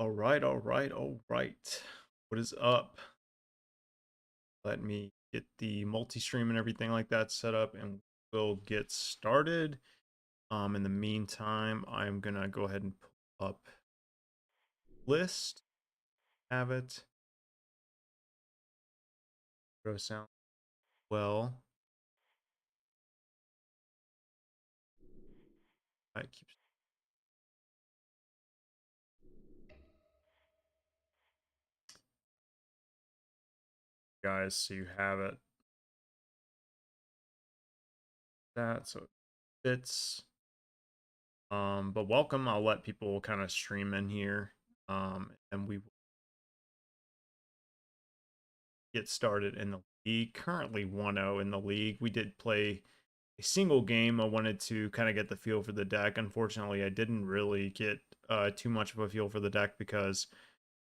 All right, all right, all right. What is up? Let me get the multi-stream and everything like that set up and we'll get started. In the meantime, I'm gonna go ahead and pull up list, have it, go sound well. I keep guys so you have it. That so it fits. But welcome. I'll let people kind of stream in here. And we will get started in the league. Currently 1-0 in the league. We did play a single game. I wanted to kind of get the feel for the deck. Unfortunately, I didn't really get too much of a feel for the deck because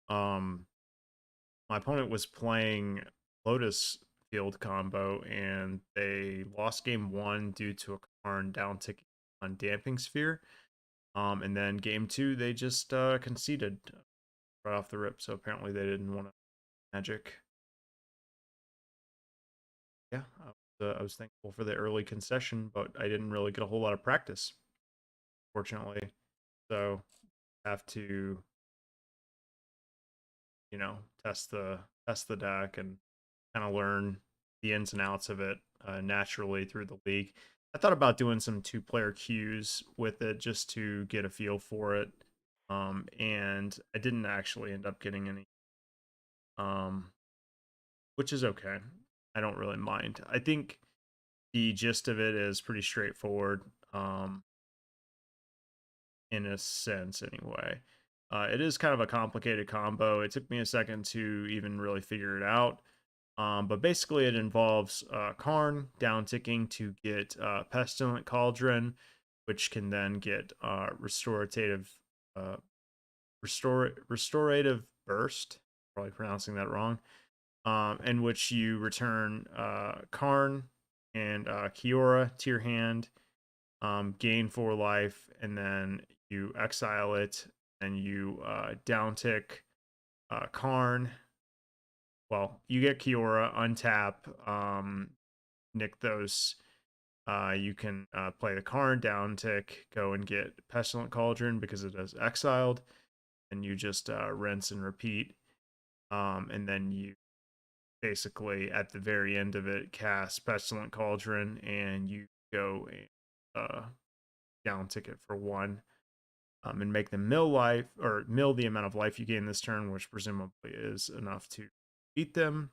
um, my opponent was playing Lotus Field combo and they lost game one due to a Karn down tick on Damping Sphere. And then game two, they just conceded right off the rip. So apparently they didn't want to magic. Yeah, I was thankful for the early concession, but I didn't really get a whole lot of practice, fortunately. So have to, test the deck and kind of learn the ins and outs of it naturally through the league. I thought about doing some two-player queues with it just to get a feel for it, and I didn't actually end up getting any, um, which is okay. I don't really mind. I think the gist of it is pretty straightforward. In a sense anyway. It is kind of a complicated combo. It took me a second to even really figure it out. But basically, it involves Karn down ticking to get Pestilent Cauldron, which can then get uh, restorative burst. Probably pronouncing that wrong. In which you return Karn and Kiora to your hand, gain 4 life, and then you exile it, and you downtick Karn. Well, you get Kiora, untap Nykthos. You can play the Karn downtick, go and get Pestilent Cauldron because it is exiled, and you just rinse and repeat. And then you basically at the very end of it cast Pestilent Cauldron, and you go and down ticket for 1, and make them mill the amount of life you gain this turn, which presumably is enough to beat them.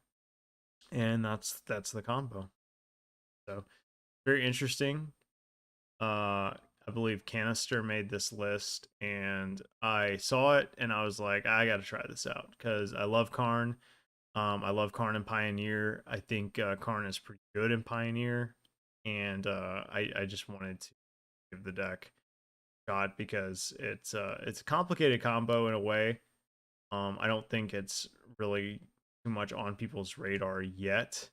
And that's the combo. So very interesting. I believe Kanister made this list, and I saw it, and I was like, I got to try this out because I love Karn. I love Karn and Pioneer. I think Karn is pretty good in Pioneer, and I just wanted to give the deck a shot because it's a complicated combo in a way. I don't think it's really too much on people's radar yet.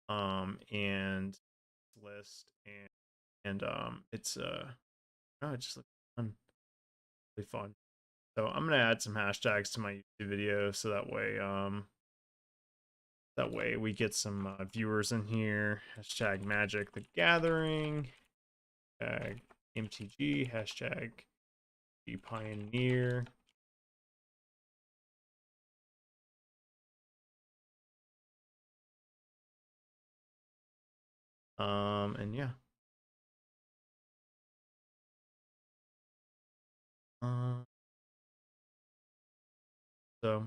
And list and it's oh, it just looks fun, really fun. So I'm gonna add some hashtags to my YouTube video so that way we get some viewers in here. Hashtag Magic the Gathering, hashtag MTG, hashtag Pioneer. And yeah. Uh, so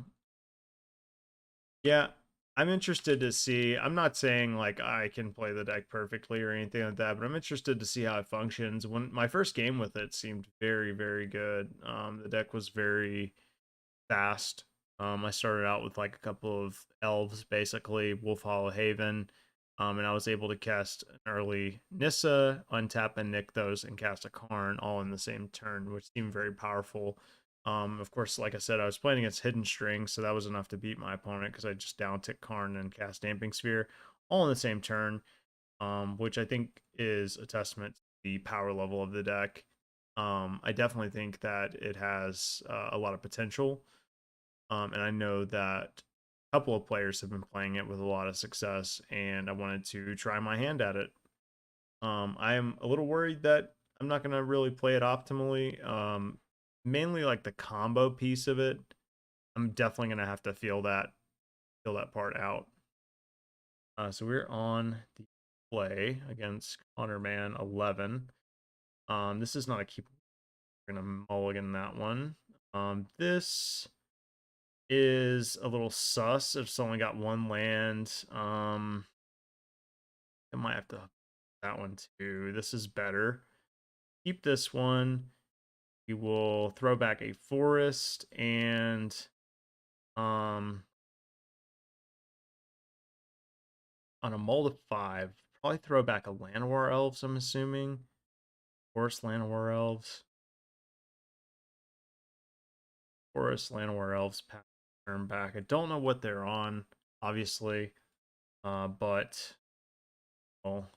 yeah, I'm interested to see. I'm not saying like I can play the deck perfectly or anything like that, but I'm interested to see how it functions. When my first game with it seemed very, very good. The deck was very fast. I started out with like a couple of elves, basically Wolf Hollow Haven, and I was able to cast an early Nissa, untap and nick those, and cast a Karn all in the same turn, which seemed very powerful. Of course, like I said, I was playing against Hidden String, so that was enough to beat my opponent because I just down tick Karn and cast Damping Sphere all in the same turn, which I think is a testament to the power level of the deck. I definitely think that it has a lot of potential. And I know that a couple of players have been playing it with a lot of success, and I wanted to try my hand at it. I am a little worried that I'm not gonna really play it optimally. Mainly like the combo piece of it. I'm definitely gonna have to feel that part out. So we're on the play against Connor Man 11. This is not a keep. We're gonna mulligan that one. This is a little sus. It's only got one land. I might have to that one too. This is better. Keep this one. We will throw back a forest and um on a mold of 5, probably throw back a Llanowar Elves, I'm assuming. Forest Llanowar Elves. Forest Llanowar Elves turn back. I don't know what they're on, obviously. But well,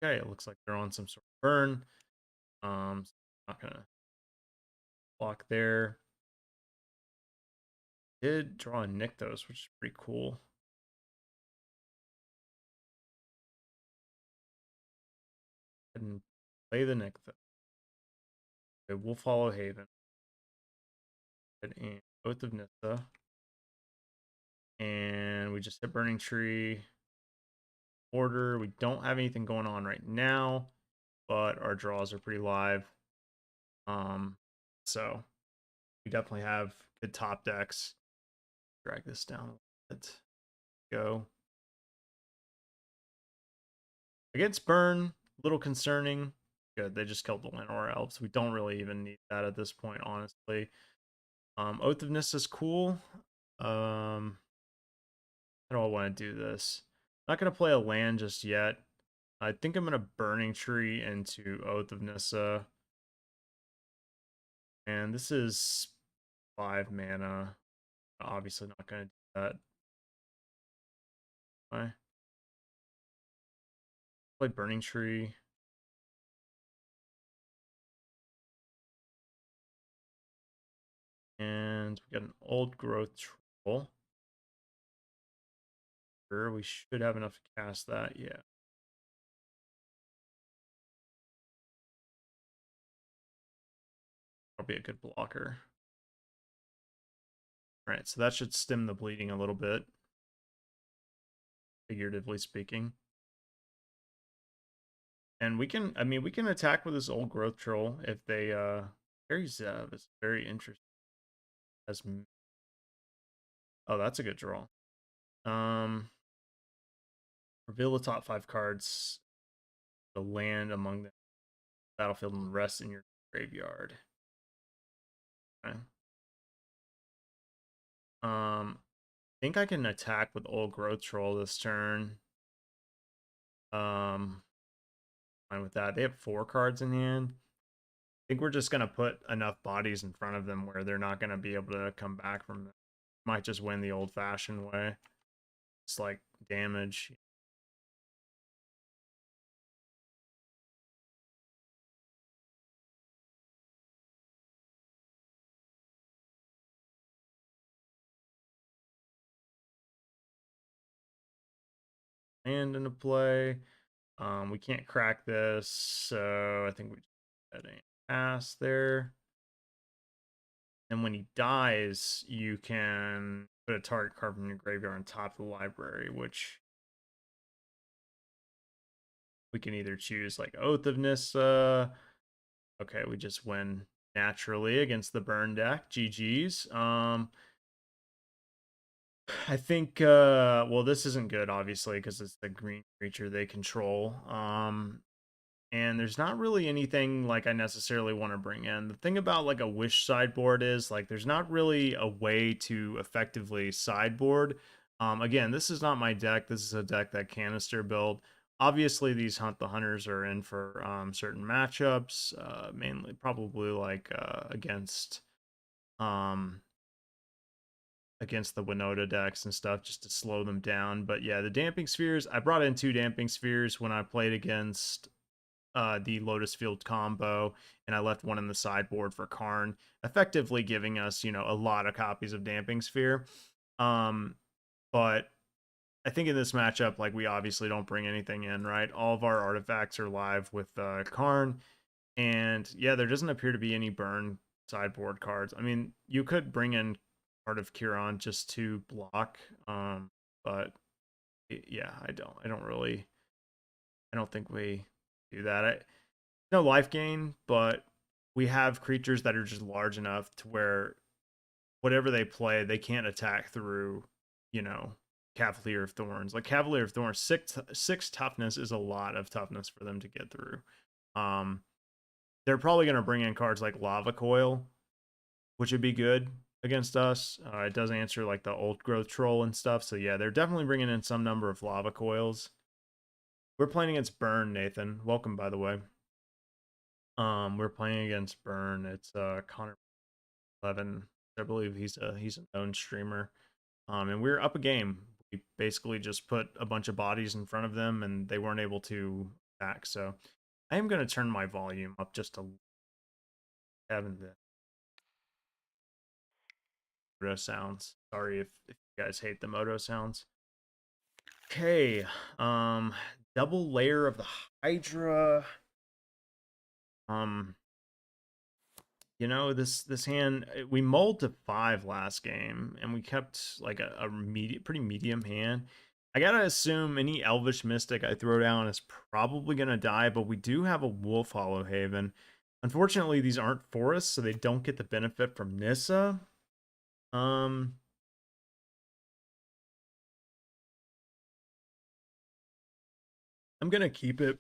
okay, it looks like they're on some sort of burn. So not gonna block there. Did draw a Nykthos, which is pretty cool. And play the Nykthos. Okay, we'll follow Haven. And Oath of Nissa. And we just hit Burning Tree. Order. We don't have anything going on right now, but our draws are pretty live. So we definitely have good top decks. Drag this down a bit. Go. Against Burn, a little concerning. Good, they just killed the Llanowar Elves. We don't really even need that at this point, honestly. Oath of Nissa is cool. I don't want to do this. Not going to play a land just yet. I think I'm going to Burning Tree into Oath of Nissa. And this is 5 mana. Obviously not going to do that. I play Burning Tree. And we got an Old Growth Troll. Sure, we should have enough to cast that. Yeah. That'll be a good blocker. All right, so that should stem the bleeding a little bit, figuratively speaking. And we can, I mean, we can attack with this Old Growth Troll if they, Very Zev is very interesting. As, oh, that's a good draw. Um, reveal the top 5 cards, the land among the battlefield, and the rest in your graveyard. Okay. I think I can attack with Old Growth Troll this turn. Fine with that. They have 4 cards in hand. I think we're just gonna put enough bodies in front of them where they're not gonna be able to come back from them. Might just win the old-fashioned way. It's like damage. And into play. We can't crack this, so I think we just had a pass there. And when he dies, you can put a target card from your graveyard on top of the library, which we can either choose like Oath of Nissa. Okay, we just win naturally against the burn deck. GG's. I think well, this isn't good obviously because it's the green creature they control. And there's not really anything like I necessarily want to bring in. The thing about like a wish sideboard is like there's not really a way to effectively sideboard. Again, this is not my deck. This is a deck that Kanister built. Obviously, these Hunt the Hunters are in for certain matchups, mainly probably like um, against the Winota decks and stuff just to slow them down. But yeah, the Damping Spheres, I brought in 2 Damping Spheres when I played against the Lotus Field combo, and I left one in the sideboard for Karn, effectively giving us, you know, a lot of copies of Damping Sphere. But I think in this matchup, like, we obviously don't bring anything in, right? All of our artifacts are live with Karn, and yeah, there doesn't appear to be any burn sideboard cards. I mean, you could bring in part of Kiran just to block, but yeah, I don't think we do that. No life gain, but we have creatures that are just large enough to where whatever they play, they can't attack through, you know, Cavalier of Thorns. Like Cavalier of Thorns, six toughness is a lot of toughness for them to get through. Um, they're probably going to bring in cards like Lava Coil, which would be good against us. It does answer like the old growth troll and stuff. So yeah, they're definitely bringing in some number of Lava Coils. We're playing against Burn, Nathan. Welcome, by the way. We're playing against Burn. It's Connor 11. I believe he's a known streamer. And we were up a game. We basically just put a bunch of bodies in front of them, and they weren't able to attack. So I am going to turn my volume up just a haven't the moto sounds. Sorry if you guys hate the moto sounds. Okay, double layer of the Hydra. Um, you know, this hand, we mulled to 5 last game, and we kept like a pretty medium hand. I gotta assume any Elvish Mystic I throw down is probably gonna die, but we do have a Wolf Hollow Haven. Unfortunately, these aren't forests, so they don't get the benefit from Nissa. Um, I'm gonna keep it.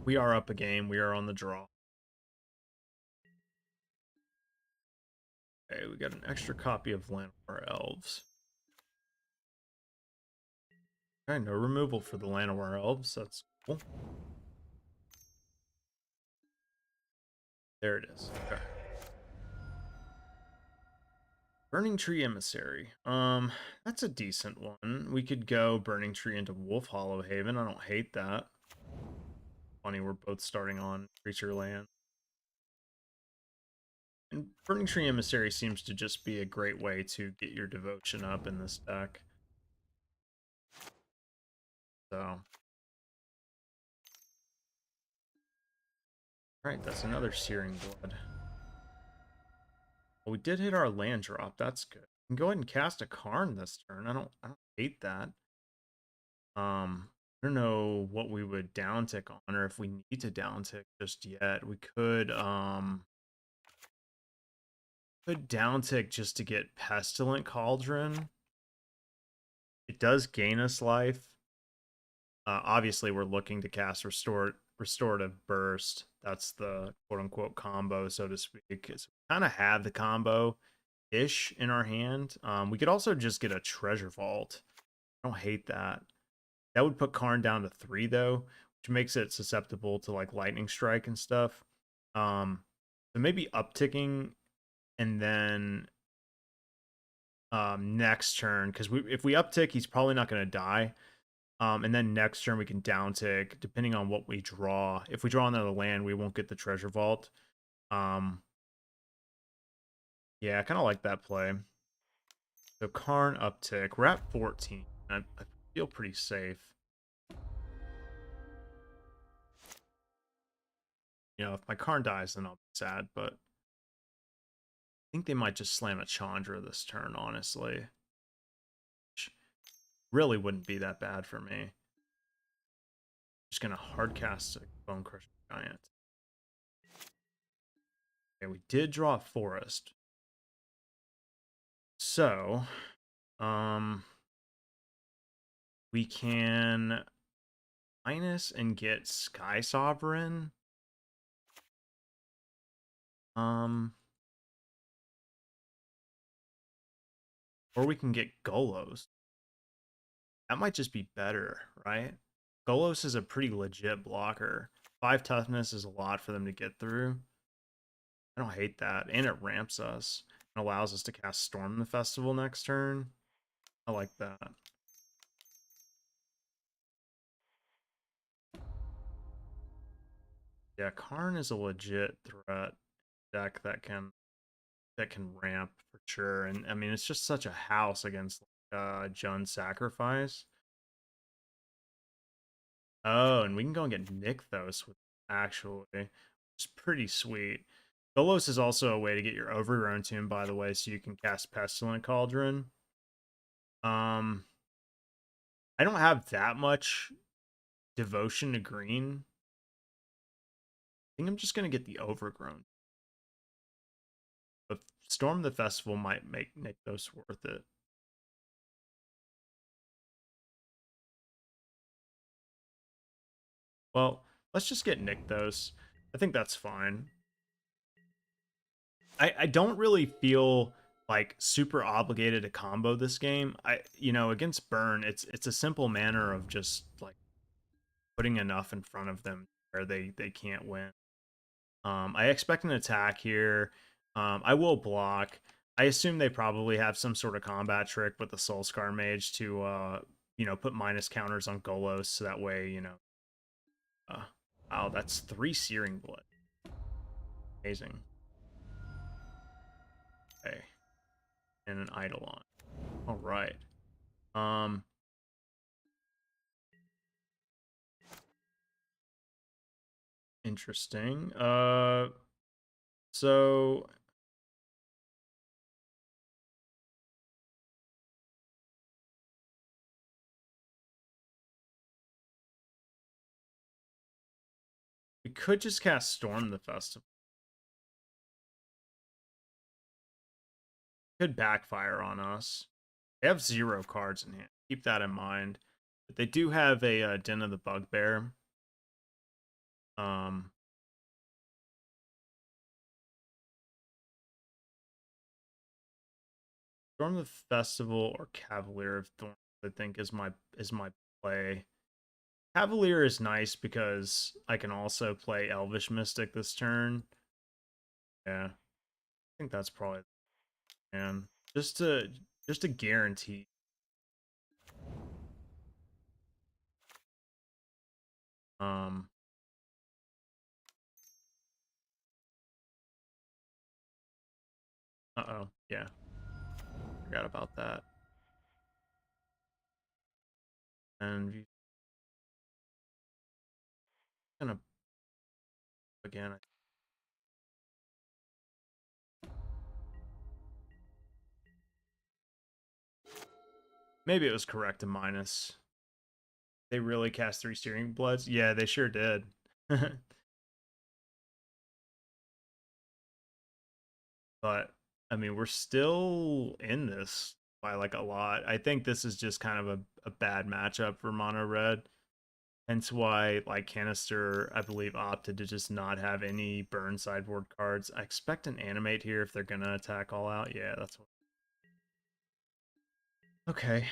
We are up a game. We are on the draw. Okay, we got an extra copy of Llanowar Elves. Okay, no removal for the Llanowar Elves. That's cool. There it is. Okay. Burning Tree Emissary. That's a decent one. We could go Burning Tree into Wolf Hollow Haven. I don't hate that. Funny, we're both starting on creature land. And Burning Tree Emissary seems to just be a great way to get your devotion up in this deck. So. Alright, that's another Searing Blood. Well, we did hit our land drop. That's good. We can go ahead and cast a Karn this turn. I don't hate that. I don't know what we would downtick on, or if we need to downtick just yet. We could downtick just to get Pestilent Cauldron. It does gain us life. Obviously, we're looking to cast Restorative Burst. That's the quote-unquote combo, so to speak. So we kind of have the combo-ish in our hand. We could also just get a Treasure Vault. I don't hate that. That would put Karn down to 3, though, which makes it susceptible to, like, Lightning Strike and stuff. So maybe upticking, and then next turn, because if we uptick, he's probably not going to die. And then next turn we can downtick, depending on what we draw. If we draw another land, we won't get the Treasure Vault. Yeah, I kind of like that play. So Karn uptick. We're at 14. I feel pretty safe. You know, if my Karn dies, then I'll be sad, but I think they might just slam a Chandra this turn, honestly. Which really wouldn't be that bad for me. Just gonna hardcast a Bone Crusher Giant. Okay, we did draw a Forest. So, we can minus and get Sky Sovereign. Or we can get Golos. That might just be better, right? Golos is a pretty legit blocker. 5 toughness is a lot for them to get through. I don't hate that. And it ramps us and allows us to cast Storm the Festival next turn. I like that. Yeah, Karn is a legit threat deck that can ramp for sure. And I mean, it's just such a house against Jund Sacrifice. Oh, and we can go and get Nykthos with actually, which is pretty sweet. Golos is also a way to get your Overgrown Tomb, by the way, so you can cast Pestilent Cauldron. Um, I don't have that much devotion to green. I think I'm just gonna get the Overgrown. But Storm the Festival might make Nykthos worth it. Well, let's just get Nykthos. I think that's fine. I don't really feel like super obligated to combo this game. Against Burn, it's a simple manner of just like putting enough in front of them where they can't win. I expect an attack here. I will block. I assume they probably have some sort of combat trick with the Soulscar Mage to put minus counters on Golos so that way, uh wow, that's 3 Searing Blood. Amazing. Okay. And an Eidolon. All right. Um Interesting. So we could just cast Storm the Festival. Could backfire on us. They have 0 cards in hand. Keep that in mind. But they do have a Den of the Bugbear. Um, Storm the Festival or Cavalier of Thorns, I think is my play. Cavalier is nice because I can also play Elvish Mystic this turn. Yeah, I think that's probably man. Just to guarantee. Um, uh-oh, yeah, forgot about that. And you gonna again. Maybe it was correct to minus. They really cast 3 Steering Bloods. Yeah, they sure did. But I mean, we're still in this by like a lot. I think this is just kind of a bad matchup for mono red. Hence why like Kanister, I believe, opted to just not have any burn sideboard cards. I expect an animate here if they're gonna attack all out. Yeah, that's what. Okay.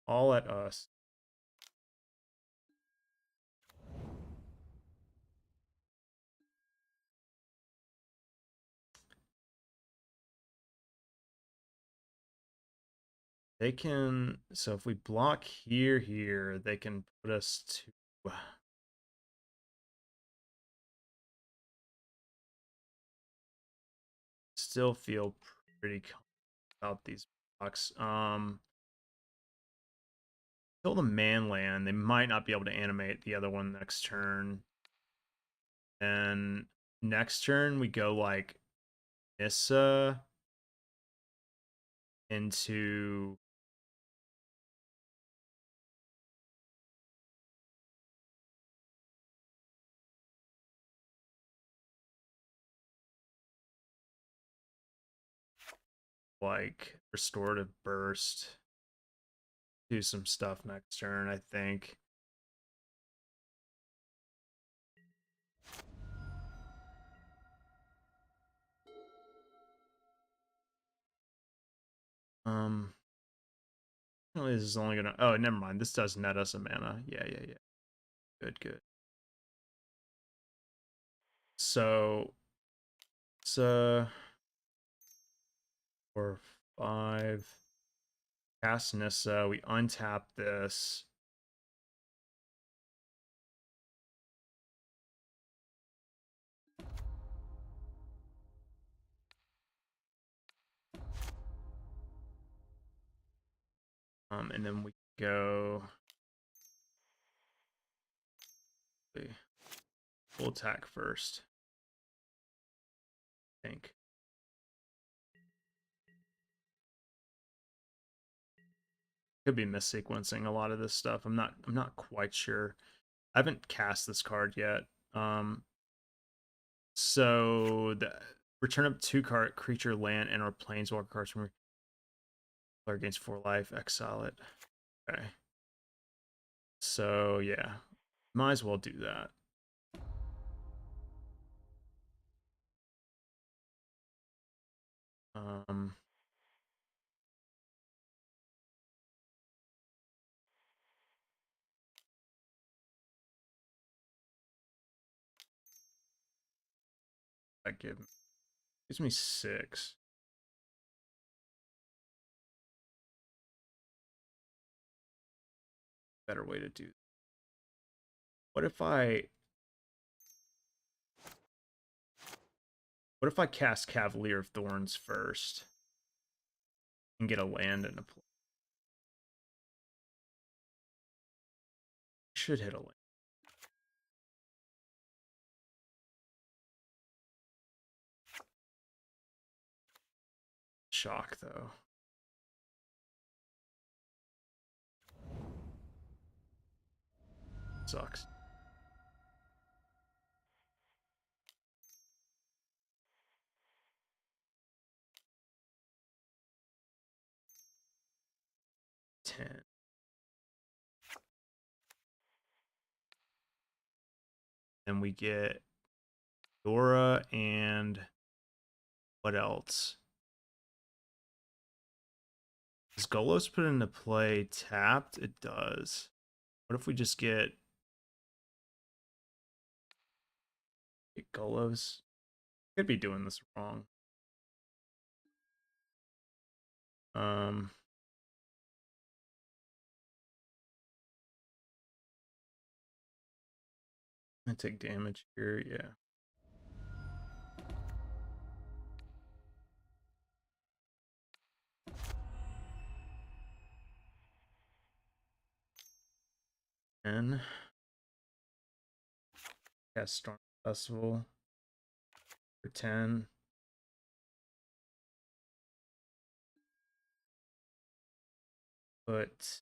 All at us. They can, so if we block here, they can put us to still feel pretty confident about these blocks. Kill the man land. They might not be able to animate the other one next turn. And next turn we go like Nissa into like restorative burst. Do some stuff next turn, I think. Um this is only gonna, oh, never mind. This does net us a mana. Yeah. Good. So it's 4, 5. Cast Nissa. We untap this. And then we go. We'll attack first, I think. Could be missequencing a lot of this stuff. I'm not quite sure. I haven't cast this card yet. So the return up 2 card creature land and or planeswalker cards from player gains 4 life, exile it. Okay. So yeah. Might as well do that. Um that gives me 6. Better way to do. What if I cast Cavalier of Thorns first and get a land and a play? Should hit a land. Shock though. Sucks. Ten. Then we get Dora and what else? Does Golos put into play tapped? It does. What if we just get Golos? Could be doing this wrong. Um, I take damage here. Yeah. And cast Storm Festival for 10. Put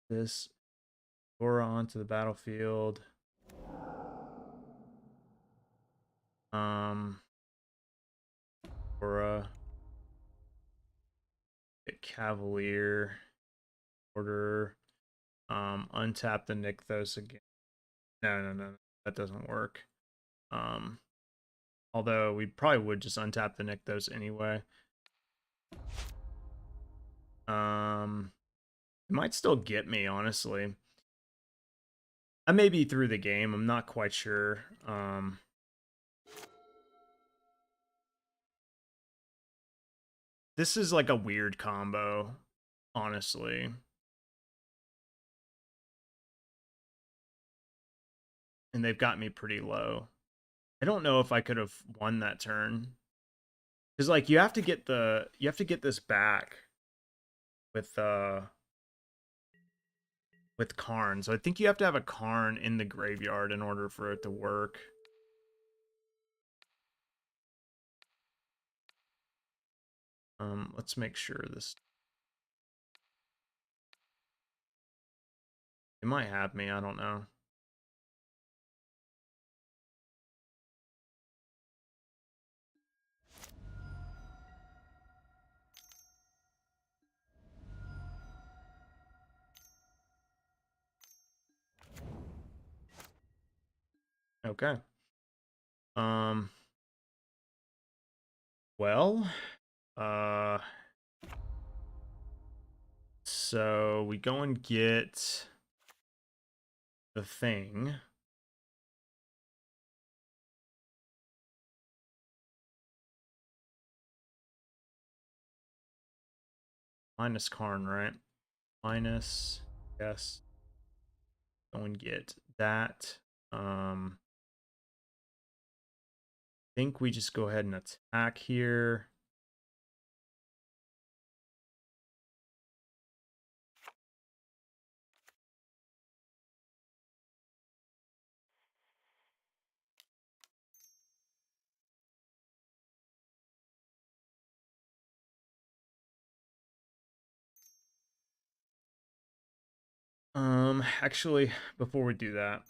this Dora onto the battlefield. Dora. Get Cavalier. Order. Untap the Nykthos again. No. That doesn't work. Um, Although we probably would just untap the Nykthos anyway. It might still get me, honestly. I may be through the game. I'm not quite sure. This is like a weird combo, honestly. And they've got me pretty low. I don't know if I could have won that turn. Cuz like you have to get this back with Karn. So I think you have to have a Karn in the graveyard in order for it to work. Let's make sure this. It might have me, I don't know. Okay. Um well, uh so we go and get the thing. Minus Karn, right? Minus, yes. Go and get that. Think we just go ahead and attack here. Actually, before we do that,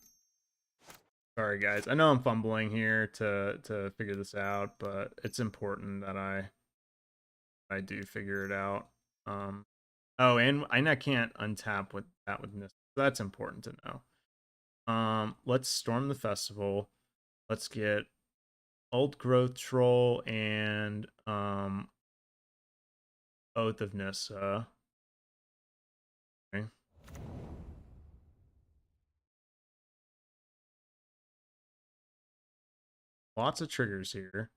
sorry guys. I know I'm fumbling here to figure this out, but it's important that I do figure it out. Um, oh, and I can't untap with that with this. That's important to know. Let's storm the festival. Let's get Old Growth Troll and Oath of Nissa. Okay. Lots of triggers here.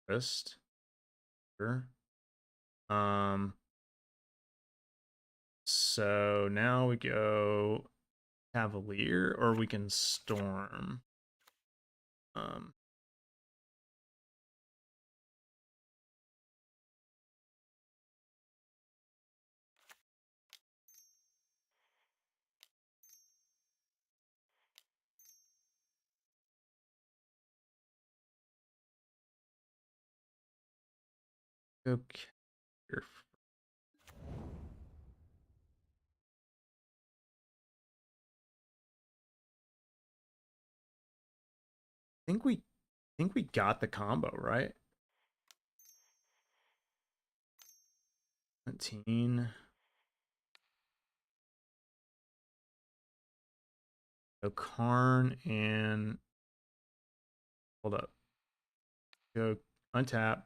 Just sure. Um, so now we go Cavalier, or we can Storm. Um, okay. I think we got the combo right. 17. So Karn and hold up. Go untap.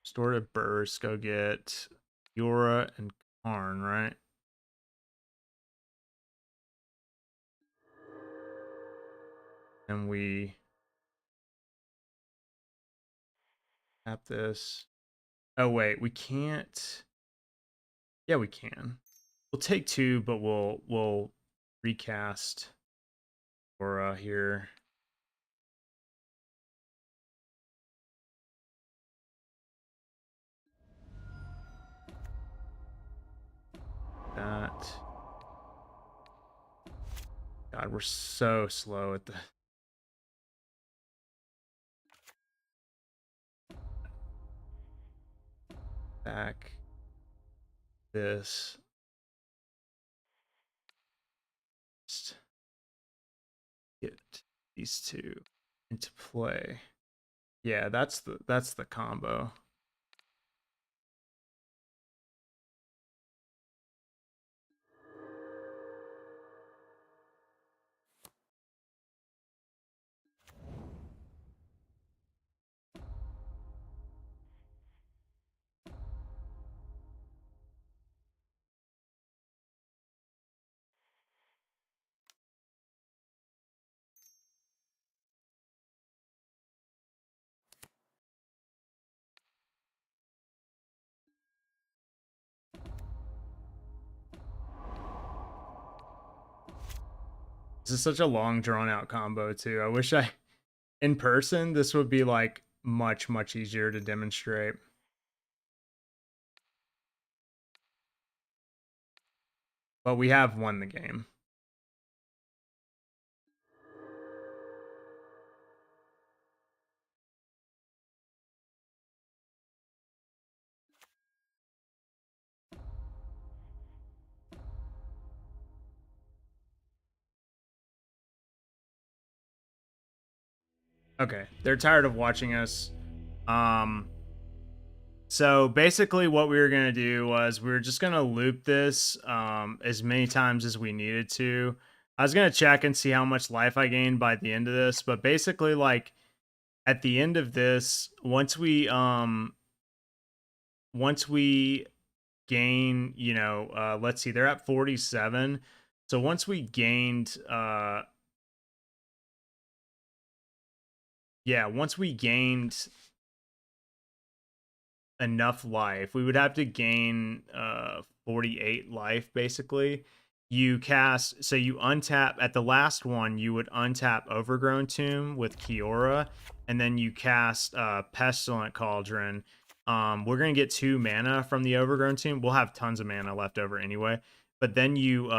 Restorative Burst. Go get Yora and Karn, right? And we tap this. Oh wait, we can't. Yeah, we can. We'll take two, but we'll recast Yora here. That. God, we're so slow at the back. This. Just get these two into play. Yeah, that's the combo. This is such a long drawn out combo too. I wish I in person this would be like much easier to demonstrate. But we have won the game. Okay, they're tired of watching us. Um, so basically, what we were gonna do was we were just gonna loop this as many times as we needed to. I was gonna check and see how much life I gained by the end of this, but basically, like at the end of this, once we gain, let's see, they're at 47. So once we gained, once we gained enough life, we would have to gain 48 life basically. You cast, so you untap at the last one, you would untap Overgrown Tomb with Kiora, and then you cast Pestilent Cauldron. We're gonna get 2 mana from the Overgrown Tomb. We'll have tons of mana left over anyway. But then you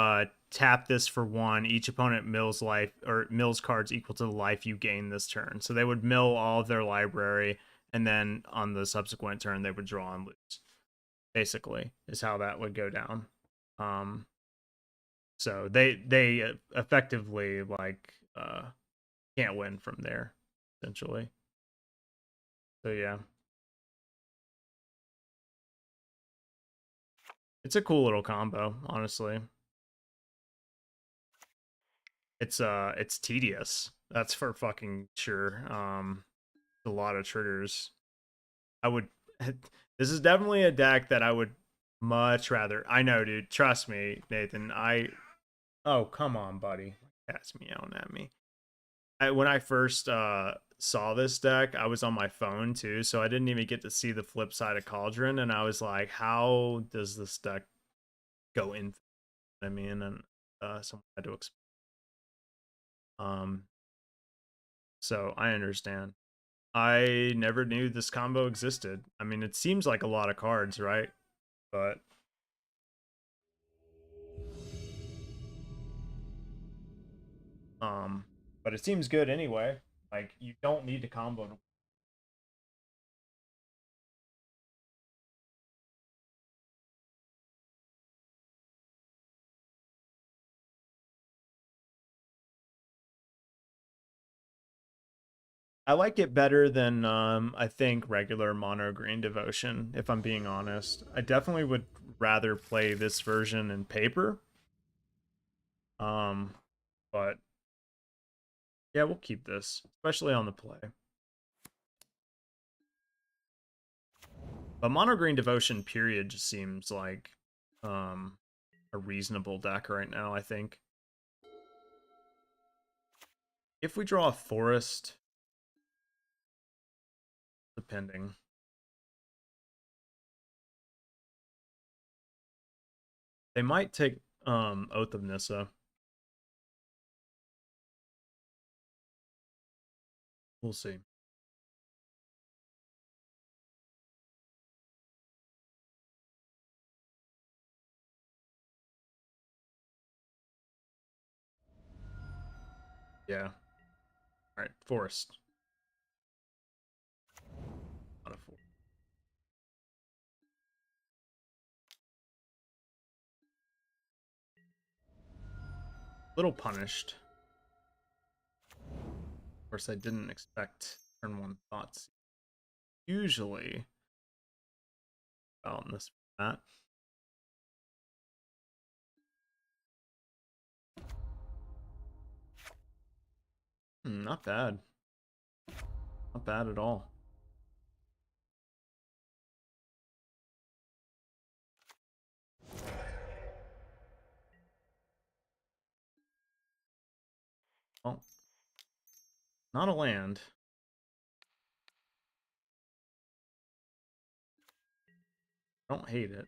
tap this for 1. Each opponent mills life or mills cards equal to the life you gain this turn. So they would mill all of their library, and then on the subsequent turn they would draw and lose. basically, is how that would go down. Um, so they effectively like can't win from there, essentially. So yeah, it's a cool little combo, honestly. It's tedious. That's for fucking sure. A lot of triggers. I would this is definitely a deck that I would much rather. I know, dude. Trust me, Nathan. Oh, come on, buddy. Cat's meowing at me. When I first saw this deck, I was on my phone too, so I didn't even get to see the flip side of Cauldron, and I was like, how does this deck go in? I mean, and someone had to explain. Um, so I understand. I never knew this combo existed. I mean, it seems like a lot of cards, right? But um, but it seems good anyway. Like you don't need to combo to. I like it better than I think regular mono green devotion, if I'm being honest. I definitely would rather play this version in paper. Um, but yeah, we'll keep this, especially on the play. But mono green devotion period just seems like um a reasonable deck right now, I think. If we draw a forest, depending. They might take Oath of Nissa. We'll see. Yeah. All right, forest. Not a forest. Little punished. Of course, I didn't expect turn one thoughts. Usually, well, in this format. Not bad. Not bad at all. Well, not a land. Don't hate it.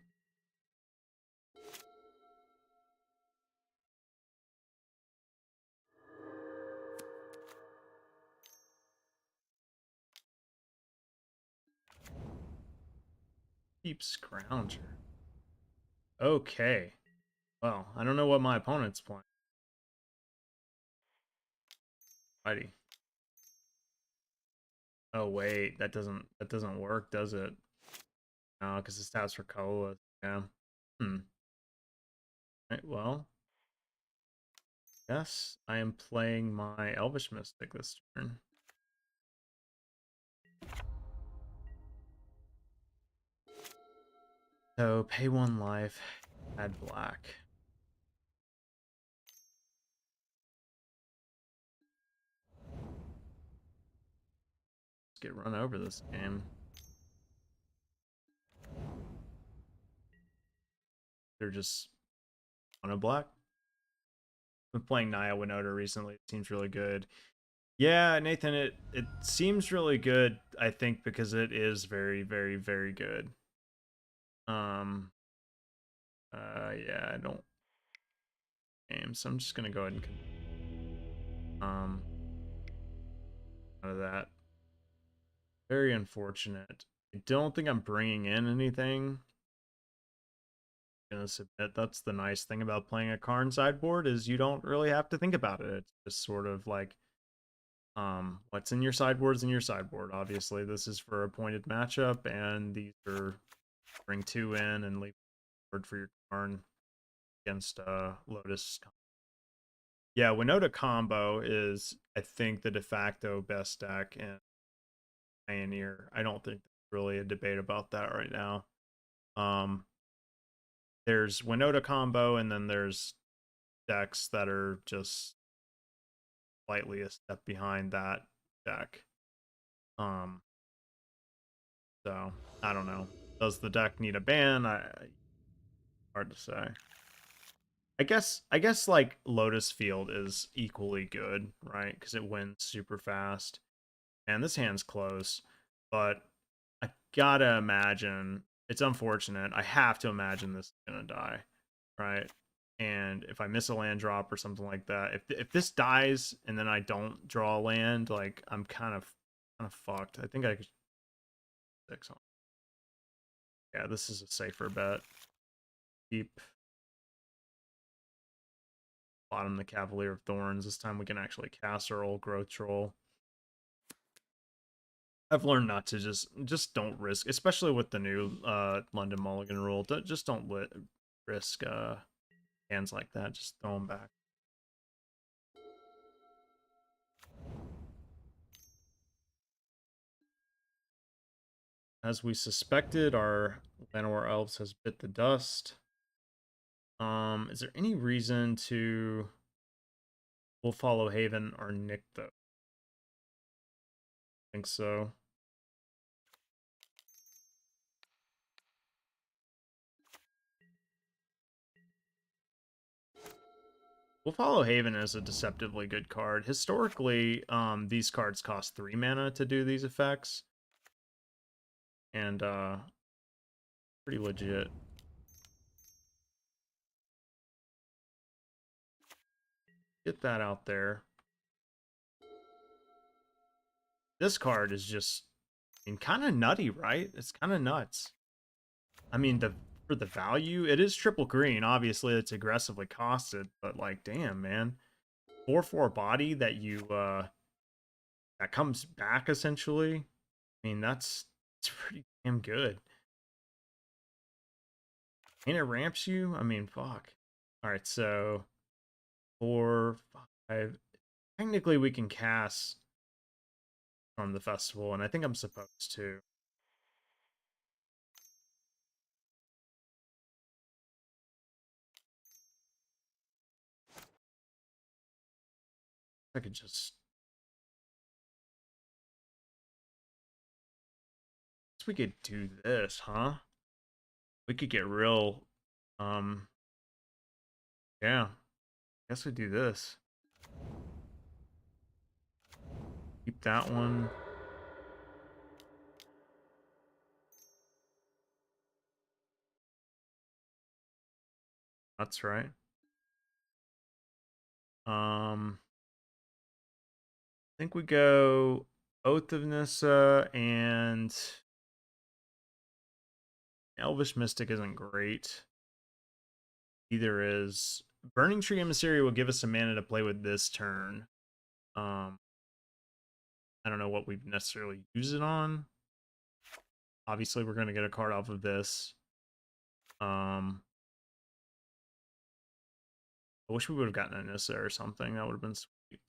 Deep Scrounger. Okay. Well, I don't know what my opponent's playing. Righty. Oh wait, that doesn't work, does it? No, because it taps for colorless. Yeah. Hmm. Right, well, yes, I am playing my Elvish Mystic this turn. So pay one life, add black. Let's get run over this game. They're just on a black. I've been playing Naya Winota recently. It seems really good. Yeah, Nathan, it seems really good, I think, because it is very, very, very good. Um yeah, I don't game, so I'm just gonna go ahead and out of that. Very unfortunate. I don't think I'm bringing in anything. Gonna submit. That's the nice thing about playing a Karn sideboard is you don't really have to think about it. It's just sort of like what's in your sideboard is in your sideboard. Obviously, this is for a pointed matchup, and these are bring 2 in and leave word for your Karn against Lotus. Yeah, Winota combo is, I think, the de facto best deck in Pioneer. I don't think there's really a debate about that right now. Um, there's Winota combo, and then there's decks that are just slightly a step behind that deck. Um, so I don't know. Does the deck need a ban? Hard to say. I guess like Lotus Field is equally good, right? Because it wins super fast. And this hand's close, but I gotta imagine it's unfortunate. I have to imagine this is gonna die, right? And if I miss a land drop or something like that, if this dies and then I don't draw a land, like I'm kind of fucked. I think I could 6 on. Yeah, this is a safer bet. Keep bottom the Cavalier of Thorns. This time we can actually cast our old Growth Troll. I've learned not to just don't risk, especially with the new London Mulligan rule. Just don't risk hands like that. Just throw them back. As we suspected, our Llanowar Elves has bit the dust. Is there any reason to we'll follow Haven or Nick though? I think so. We'll follow Haven as a deceptively good card. Historically, these cards cost 3 mana to do these effects. And pretty legit. Get that out there. This card is just kind of nutty, right? It's kind of nuts. I mean, for the value, it is triple green. Obviously, it's aggressively costed, but like, damn, man, 4/4 body that you that comes back essentially. I mean, it's pretty damn good. And it ramps you. I mean, fuck. All right, so 4, 5. Technically, we can cast from the festival, and I think I'm supposed to. I could just. We could do this, huh? We could get real. Um. Yeah. Guess we do this. Keep that one. That's right. I think we go Oath of Nissa and Elvish Mystic isn't great. Either is Burning Tree Emissary will give us some mana to play with this turn. I don't know what we necessarily use it on. Obviously, we're going to get a card off of this. I wish we would have gotten a Nissa or something. That would have been sweet.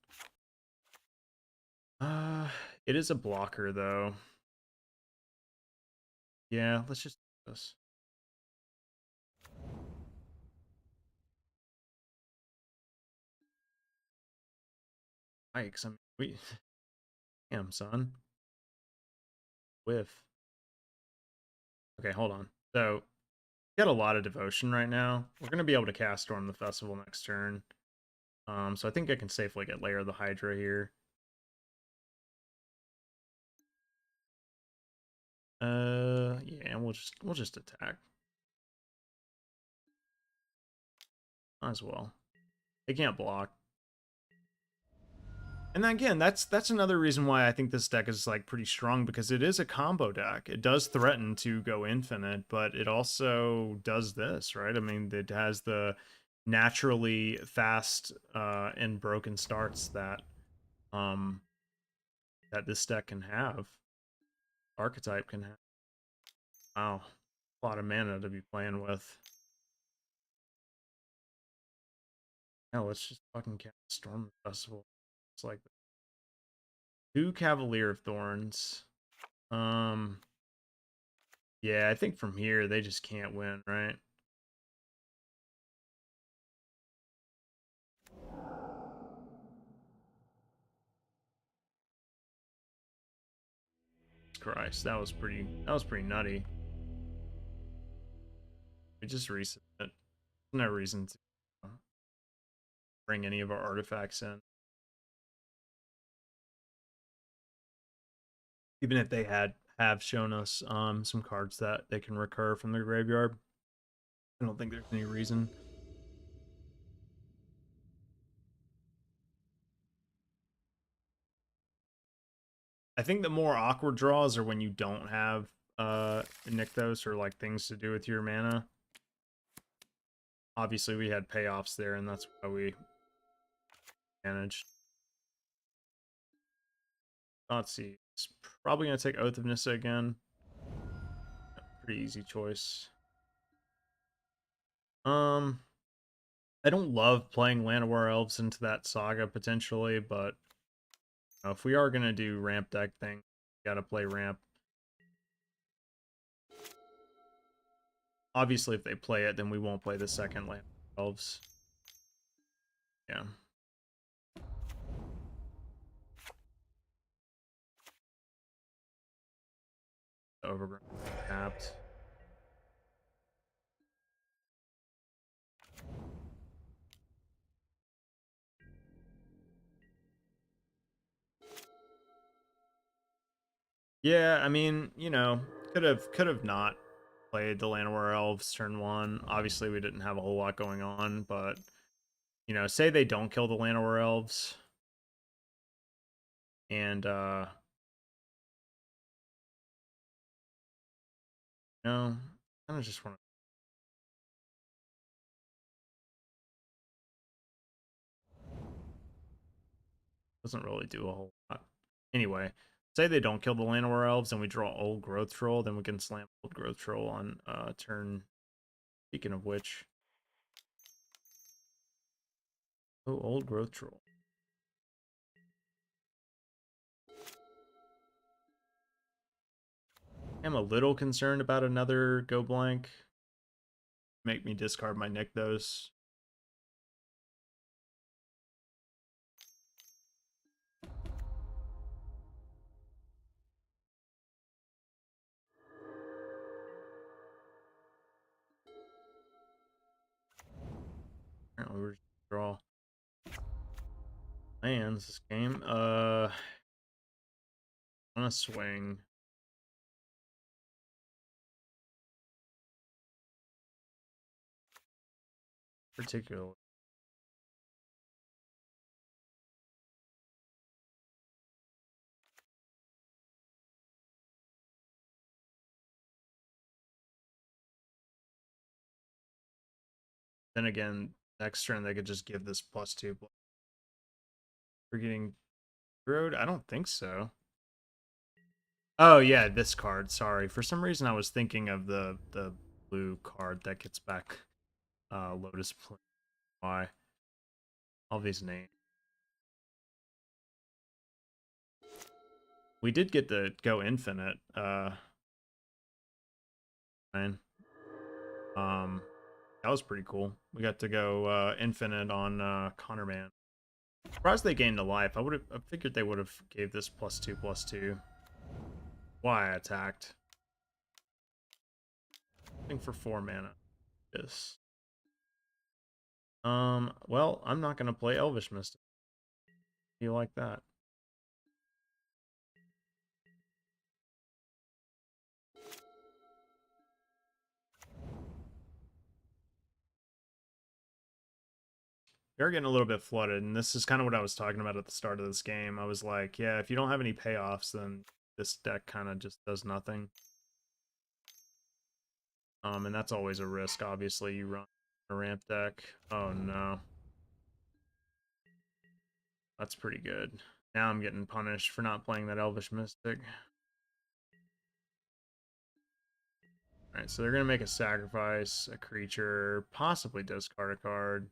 It is a blocker though. Yeah, let's just do this. Yikes! I mean, damn, son. Whiff. Okay, hold on. So got a lot of devotion right now. We're gonna be able to cast Storm the Festival next turn. So I think I can safely get Lair of the Hydra here. Yeah, and we'll just attack. Might as well. They can't block. And then again, that's another reason why I think this deck is like pretty strong, because it is a combo deck. It does threaten to go infinite, but it also does this, right? I mean, it has the naturally fast and broken starts that that this deck can have. Archetype can have. Wow. A lot of mana to be playing with. Yeah, let's just fucking cast Storm Festival. It's like 2 Cavalier of Thorns. Um, yeah, I think from here they just can't win, right? Christ, that was pretty nutty. We just reset it. No reason to bring any of our artifacts in. Even if they have shown us some cards that they can recur from their graveyard. I don't think there's any reason. I think the more awkward draws are when you don't have Nykthos or like things to do with your mana. Obviously we had payoffs there and that's why we managed. Let's see. It's probably gonna take Oath of Nissa again. Pretty easy choice. I don't love playing Llanowar Elves into that saga potentially, but if we are gonna do ramp deck thing, gotta play ramp. Obviously, if they play it, then we won't play the second Llanowar Elves. Yeah. Overgrown tapped. Yeah, I mean, could have not played the Llanowar Elves turn one. Obviously, we didn't have a whole lot going on, but say they don't kill the Llanowar Elves, and kind of just want to doesn't really do a whole lot. Anyway, say they don't kill the Llanowar Elves and we draw Old Growth Troll, then we can slam Old Growth Troll on turn. Speaking of which, oh, Old Growth Troll. I'm a little concerned about another go blank. Make me discard my Nykthos. Apparently we're just draw lands this game. I'm gonna swing. Particularly. Then again, next turn they could just give this +2. We're getting road. I don't think so. Oh yeah, this card. Sorry. For some reason I was thinking of the blue card that gets back Lotus Plume. Why? All these names. We did get to go infinite, man. That was pretty cool. We got to go infinite on Connor Man. Surprised they gained a life. I figured they would have gave this +2/+2. Why I attacked. I think for 4 mana. Yes. Well, I'm not gonna play Elvish Mystic. You like that? They're getting a little bit flooded, and this is kind of what I was talking about at the start of this game. I was like, yeah, if you don't have any payoffs, then this deck kind of just does nothing. And that's always a risk. Obviously, you run a ramp deck. Oh no, that's pretty good. Now I'm getting punished for not playing that Elvish Mystic. Alright, so they're gonna make a sacrifice, a creature, possibly discard a card.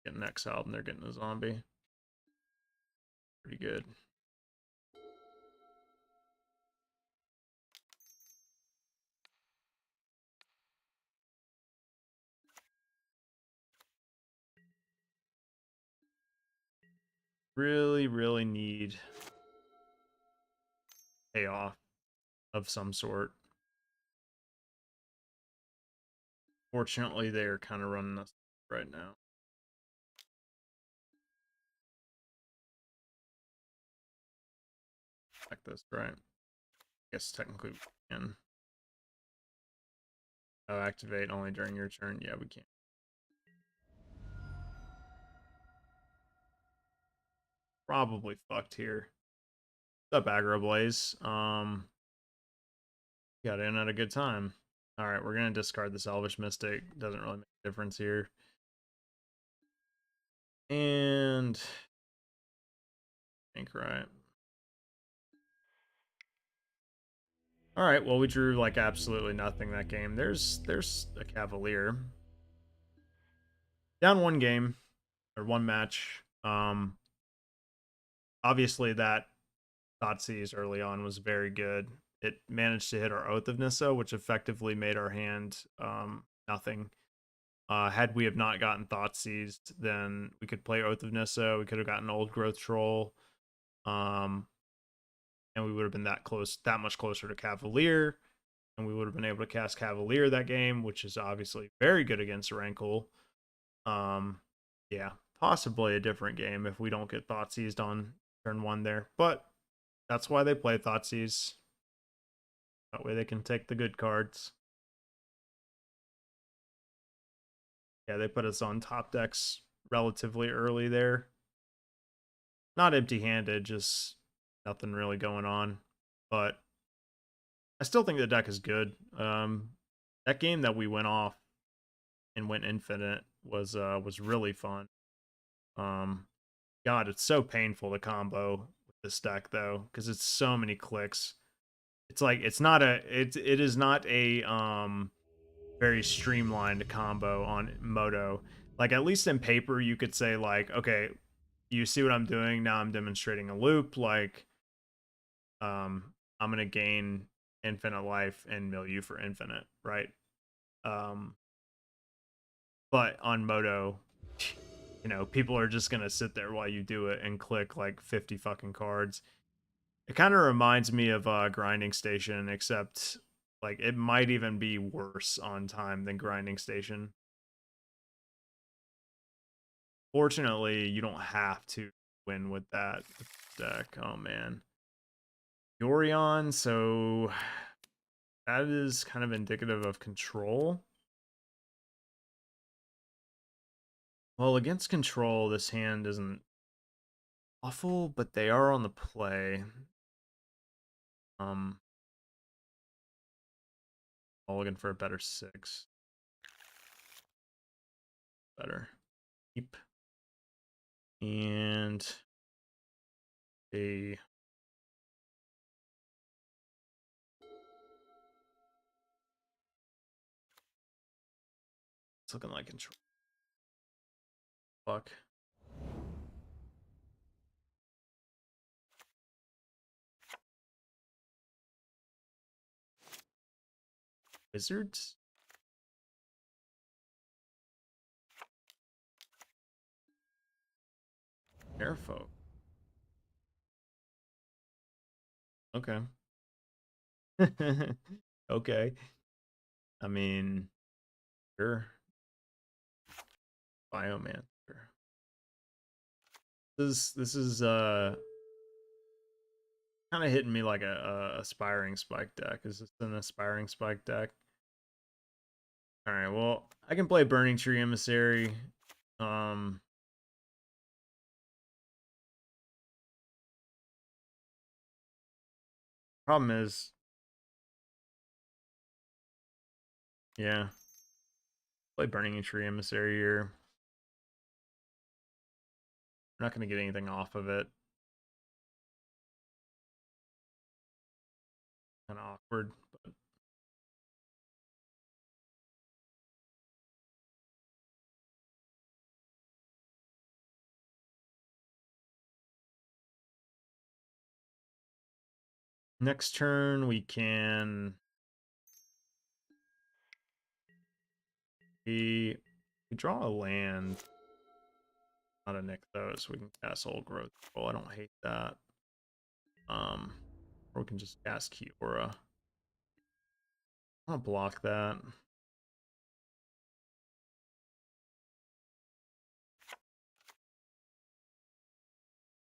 Getting exiled and they're getting a zombie. Pretty good. Really, really need payoff of some sort. Fortunately, they are kind of running us right now. Like this, right? I guess technically we can. Oh, activate only during your turn. Yeah, we can. Probably fucked here. What's up, Aggro Blaze? Got in at a good time. Alright, we're gonna discard this Elvish Mystic. Doesn't really make a difference here. And I think right. Alright, well we drew like absolutely nothing that game. There's a Cavalier. Down one game or one match. Obviously that Thoughtseize early on was very good. It managed to hit our Oath of Nissa, which effectively made our hand nothing. Had we have not gotten Thoughtseize, then we could play Oath of Nissa. We could have gotten Old Growth Troll, and we would have been that much closer to Cavalier, and we would have been able to cast Cavalier that game, which is obviously very good against Rankle. Yeah, possibly a different game if we don't get Thoughtseized on turn one there, but that's why they play Thoughtseize. That way they can take the good cards. Yeah, they put us on top decks relatively early there. Not empty-handed, just nothing really going on. But I still think the deck is good. That game that we went off and went infinite was really fun. God, it's so painful to combo with this deck though, because it's so many clicks. It's like it is not a very streamlined combo on Moto. Like at least in paper you could say like, okay, you see what I'm doing? Now I'm demonstrating a loop, like I'm gonna gain infinite life and mill you for infinite, right? Um but on Moto, people are just gonna sit there while you do it and click like 50 fucking cards. It kind of reminds me of Grinding Station, except like it might even be worse on time than Grinding Station. Fortunately, you don't have to win with that deck. Oh man. Yorion, so that is kind of indicative of control. Well, against control, this hand isn't awful, but they are on the play. Um, Mulligan for a better 6. Better. Keep. And a it's looking like control. Fuck. Wizards? Airfolk. Okay. Okay. I mean, sure. Biomancer. This is kind of hitting me like a aspiring spike deck. Is this an aspiring spike deck? All right, well, I can play Burning Tree Emissary. Um Problem is, yeah, play Burning Tree Emissary here. We're not going to get anything off of it. kind of awkward. But next turn we can we draw a land. Not a Nick though, so we can cast Old Growth Control. I don't hate that. Or we can just cast Kiora. I'll block that.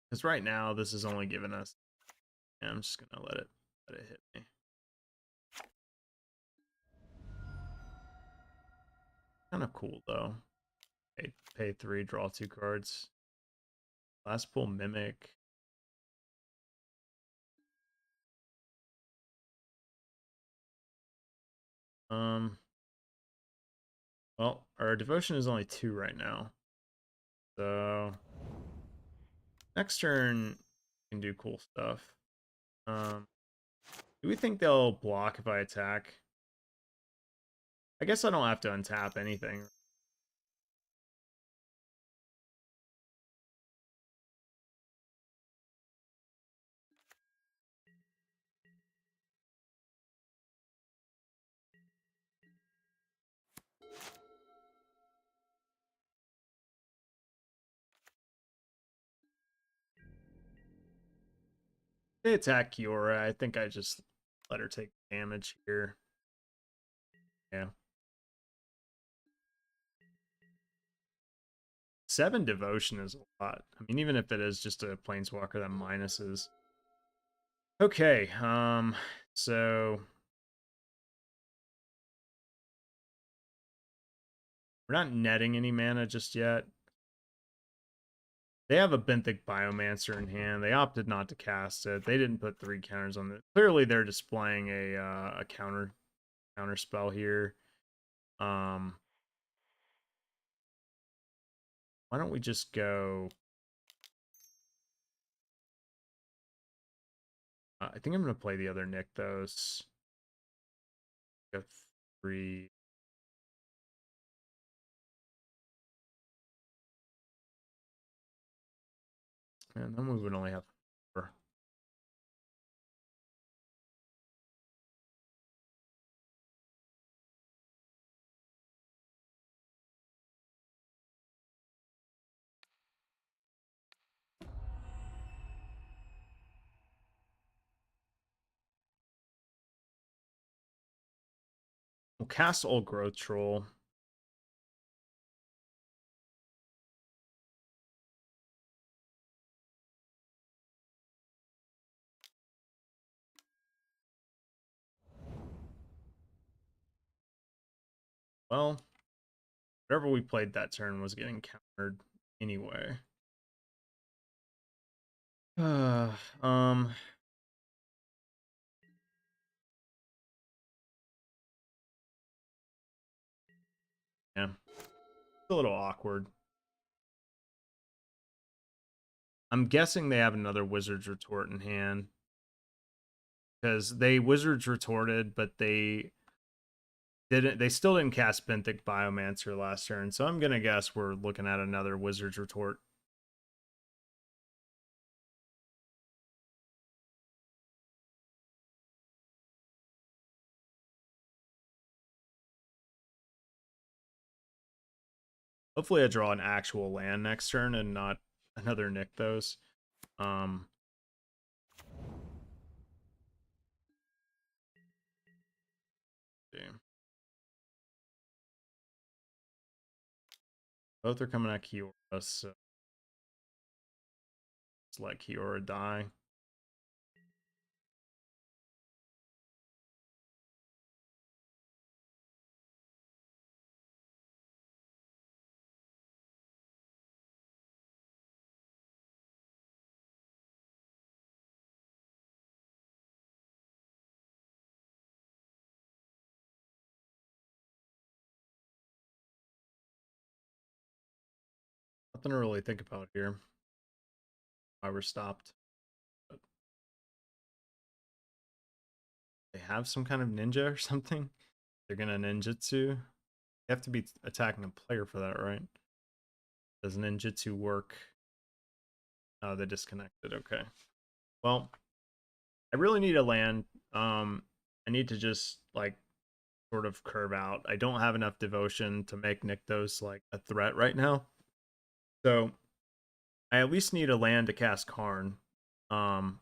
Because right now this is only giving us. Yeah, I'm just gonna let it hit me. Kind of cool though. Pay 3, draw 2 cards. Last pull Mimic. Well, our devotion is only 2 right now. So next turn we can do cool stuff. Do we think they'll block if I attack? I guess I don't have to untap anything. They attack Kiora. I think I just let her take damage here. Yeah. 7 devotion is a lot. I mean, even if it is just a planeswalker that minuses. Okay, so we're not netting any mana just yet. They have a Benthic Biomancer in hand. They opted not to cast it. They didn't put 3 counters on it. Clearly, they're displaying a counter spell here. Why don't we just go? I think I'm gonna play the other Nykthos. Go 3. And then we would only have 4. We'll cast Old Growth Troll. Well, whatever we played that turn was getting countered anyway. Um, yeah, it's a little awkward. I'm guessing they have another Wizard's Retort in hand because they Wizards retorted, but they didn't. They still didn't cast Benthic Biomancer last turn, so I'm gonna guess we're looking at another Wizard's Retort. Hopefully, I draw an actual land next turn and not another Nykthos. Um, damn. Both are coming at Kiora, so just let Kiora die. Nothing to really think about here. Why we're stopped. But They have some kind of ninja or something. They're gonna ninjutsu. You have to be attacking a player for that, right? Does ninjutsu work? Oh, they disconnected. Okay. Well, I really need a land. I need to just like sort of curve out. I don't have enough devotion to make Nykthos like a threat right now. So I at least need a land to cast Karn. Um,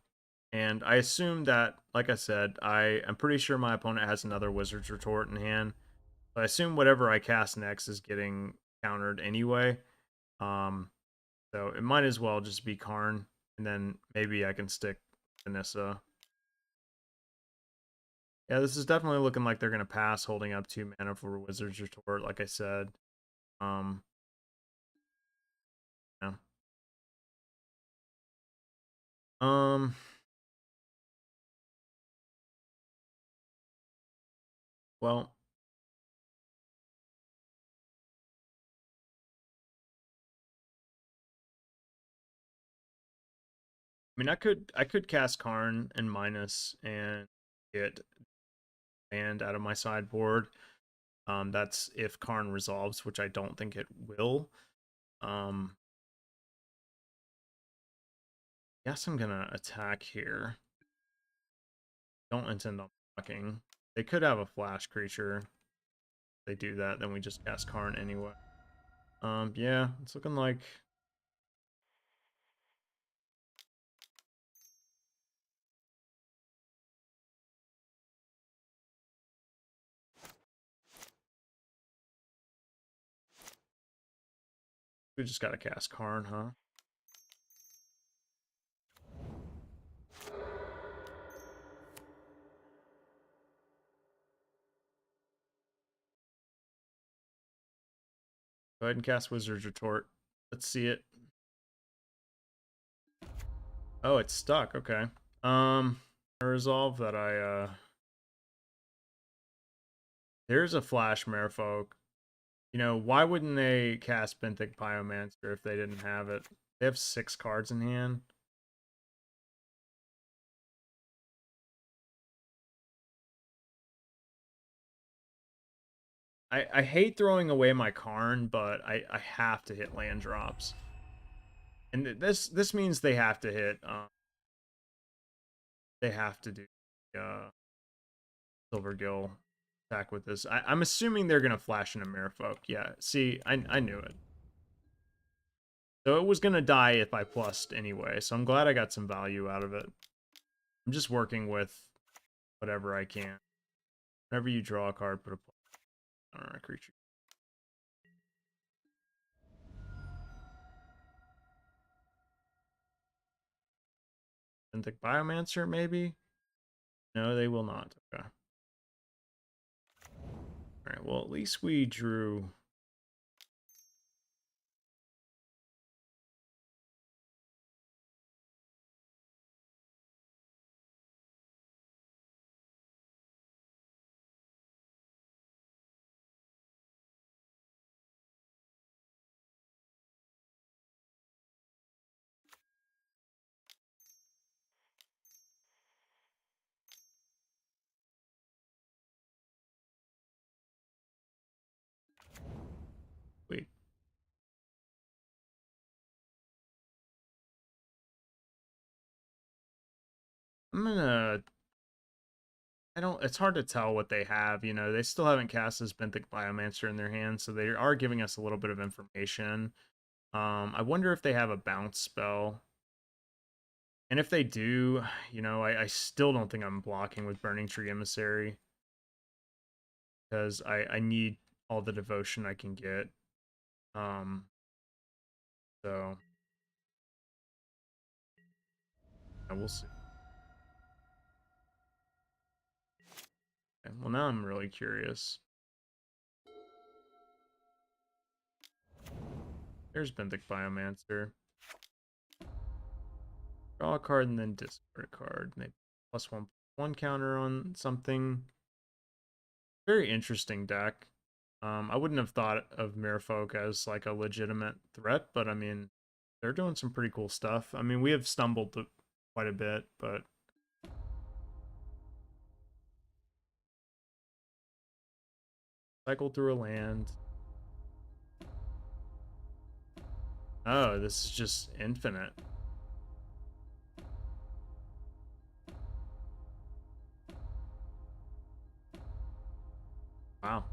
and I assume that, like I said, I am pretty sure my opponent has another Wizard's Retort in hand. So I assume whatever I cast next is getting countered anyway. Um, so it might as well just be Karn, and then maybe I can stick Vanessa. Yeah, this is definitely looking like they're gonna pass holding up 2 mana for Wizard's Retort, like I said. Um, yeah. Um, well, I mean, I could cast Karn and minus and get land out of my sideboard. That's if Karn resolves, which I don't think it will. Um, Guess I'm gonna attack here. Don't intend on blocking. They could have a flash creature. If they do that, then we just cast Karn anyway. Yeah, it's looking like we just gotta cast Karn, huh? Go ahead and cast Wizard's Retort. Let's see it. Oh, it's stuck. Okay. I resolve that there's a flash merfolk. You know, why wouldn't they cast Benthic Biomancer if they didn't have it? They have 6 cards in hand. I hate throwing away my Karn, but I have to hit land drops. And this means they have to hit they have to do Silvergill attack with this. I'm assuming they're gonna flash into Merfolk. Yeah, see, I knew it. So it was gonna die if I plussed anyway, so I'm glad I got some value out of it. I'm just working with whatever I can. Whenever you draw a card, put a plus on a creature. Benthic Biomancer, maybe? No, they will not. Okay. Alright, well, at least we drew. Wait. I'm gonna. I don't. It's hard to tell what they have. You know, they still haven't cast this Benthic Biomancer in their hand, so they are giving us a little bit of information. I wonder if they have a bounce spell. And if they do, you know, I still don't think I'm blocking with Burning Tree Emissary because I need all the devotion I can get. Um, so yeah, we'll see. Okay, well, now I'm really curious. There's Benthic Biomancer. Draw a card and then discard a card. Maybe +1/+1 counter on something. Very interesting deck. I wouldn't have thought of Merfolk as like a legitimate threat, but I mean, they're doing some pretty cool stuff. I mean, we have stumbled quite a bit, but Cycle through a land. Oh, this is just infinite. Wow.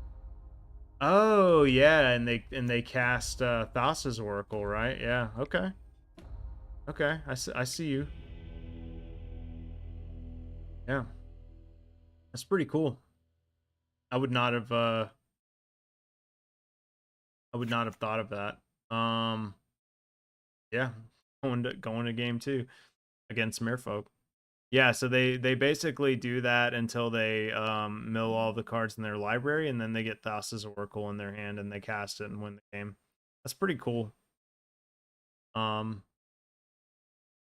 Oh yeah, and they cast Thassa's Oracle, right? Yeah. Okay. Okay. I see you. Yeah. That's pretty cool. I would not have I would not have thought of that. Yeah. Going to game 2 against Merfolk. Yeah, so they basically do that until they mill all the cards in their library, and then they get Thassa's Oracle in their hand and they cast it and win the game. That's pretty cool. Um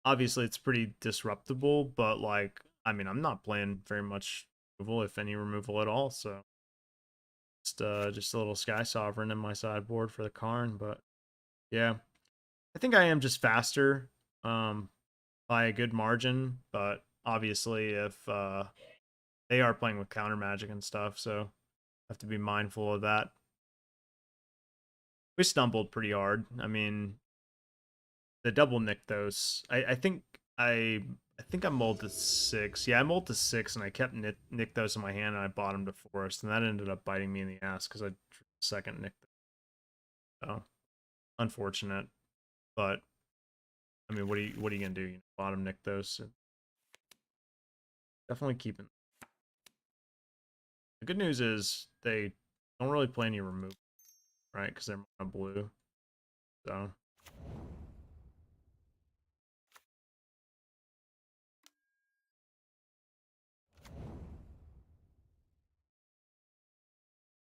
Obviously it's pretty disruptible, but like I mean I'm not playing very much removal, if any removal at all, so just a little Sky Sovereign in my sideboard for the Karn, but yeah. I think I am just faster by a good margin, but obviously if they are playing with counter magic and stuff, so have to be mindful of that. We stumbled pretty hard. I mean, the double Nykthos. I think I mulled to 6. Yeah, I mulled to 6, and I kept Nykthos in my hand, and I bottomed to Forest, and that ended up biting me in the ass because I drew second Nykthos. So unfortunate, but I mean, what are you gonna do? You know, bottom Nykthos. Definitely keeping. The good news is they don't really play any remove, right? Because they're mono blue. So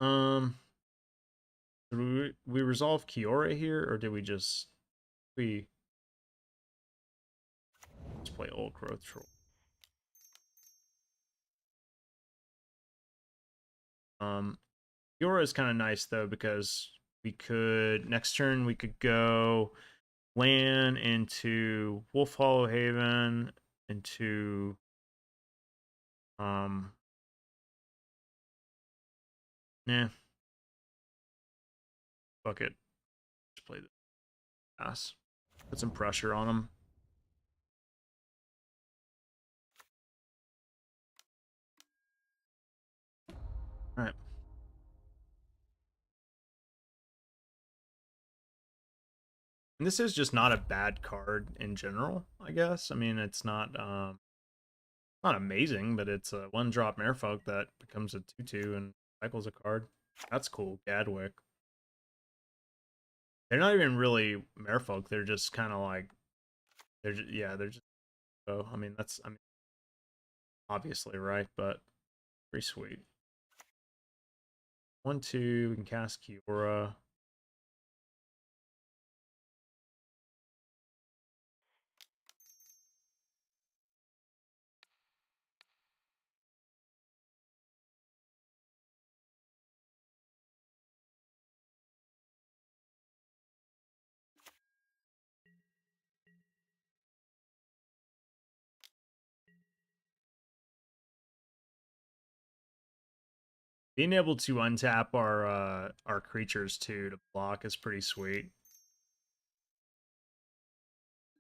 um, did we resolve Kiora here, or did we just play Old Growth Troll? Kiora is kind of nice though because we could next turn we could go land into Wolf Hollow Haven into um yeah, fuck it, just play the pass, put some pressure on them. All right. And this is just not a bad card in general, I guess. I mean, it's not amazing, but it's a 1-drop Merfolk that becomes a 2/2 and cycles a card. That's cool. Gadwick. They're not even really Merfolk. They're just kind of like they're just oh, I mean that's obviously right, but pretty sweet. 1/2, we can cast Kiora. Being able to untap our creatures too to block is pretty sweet.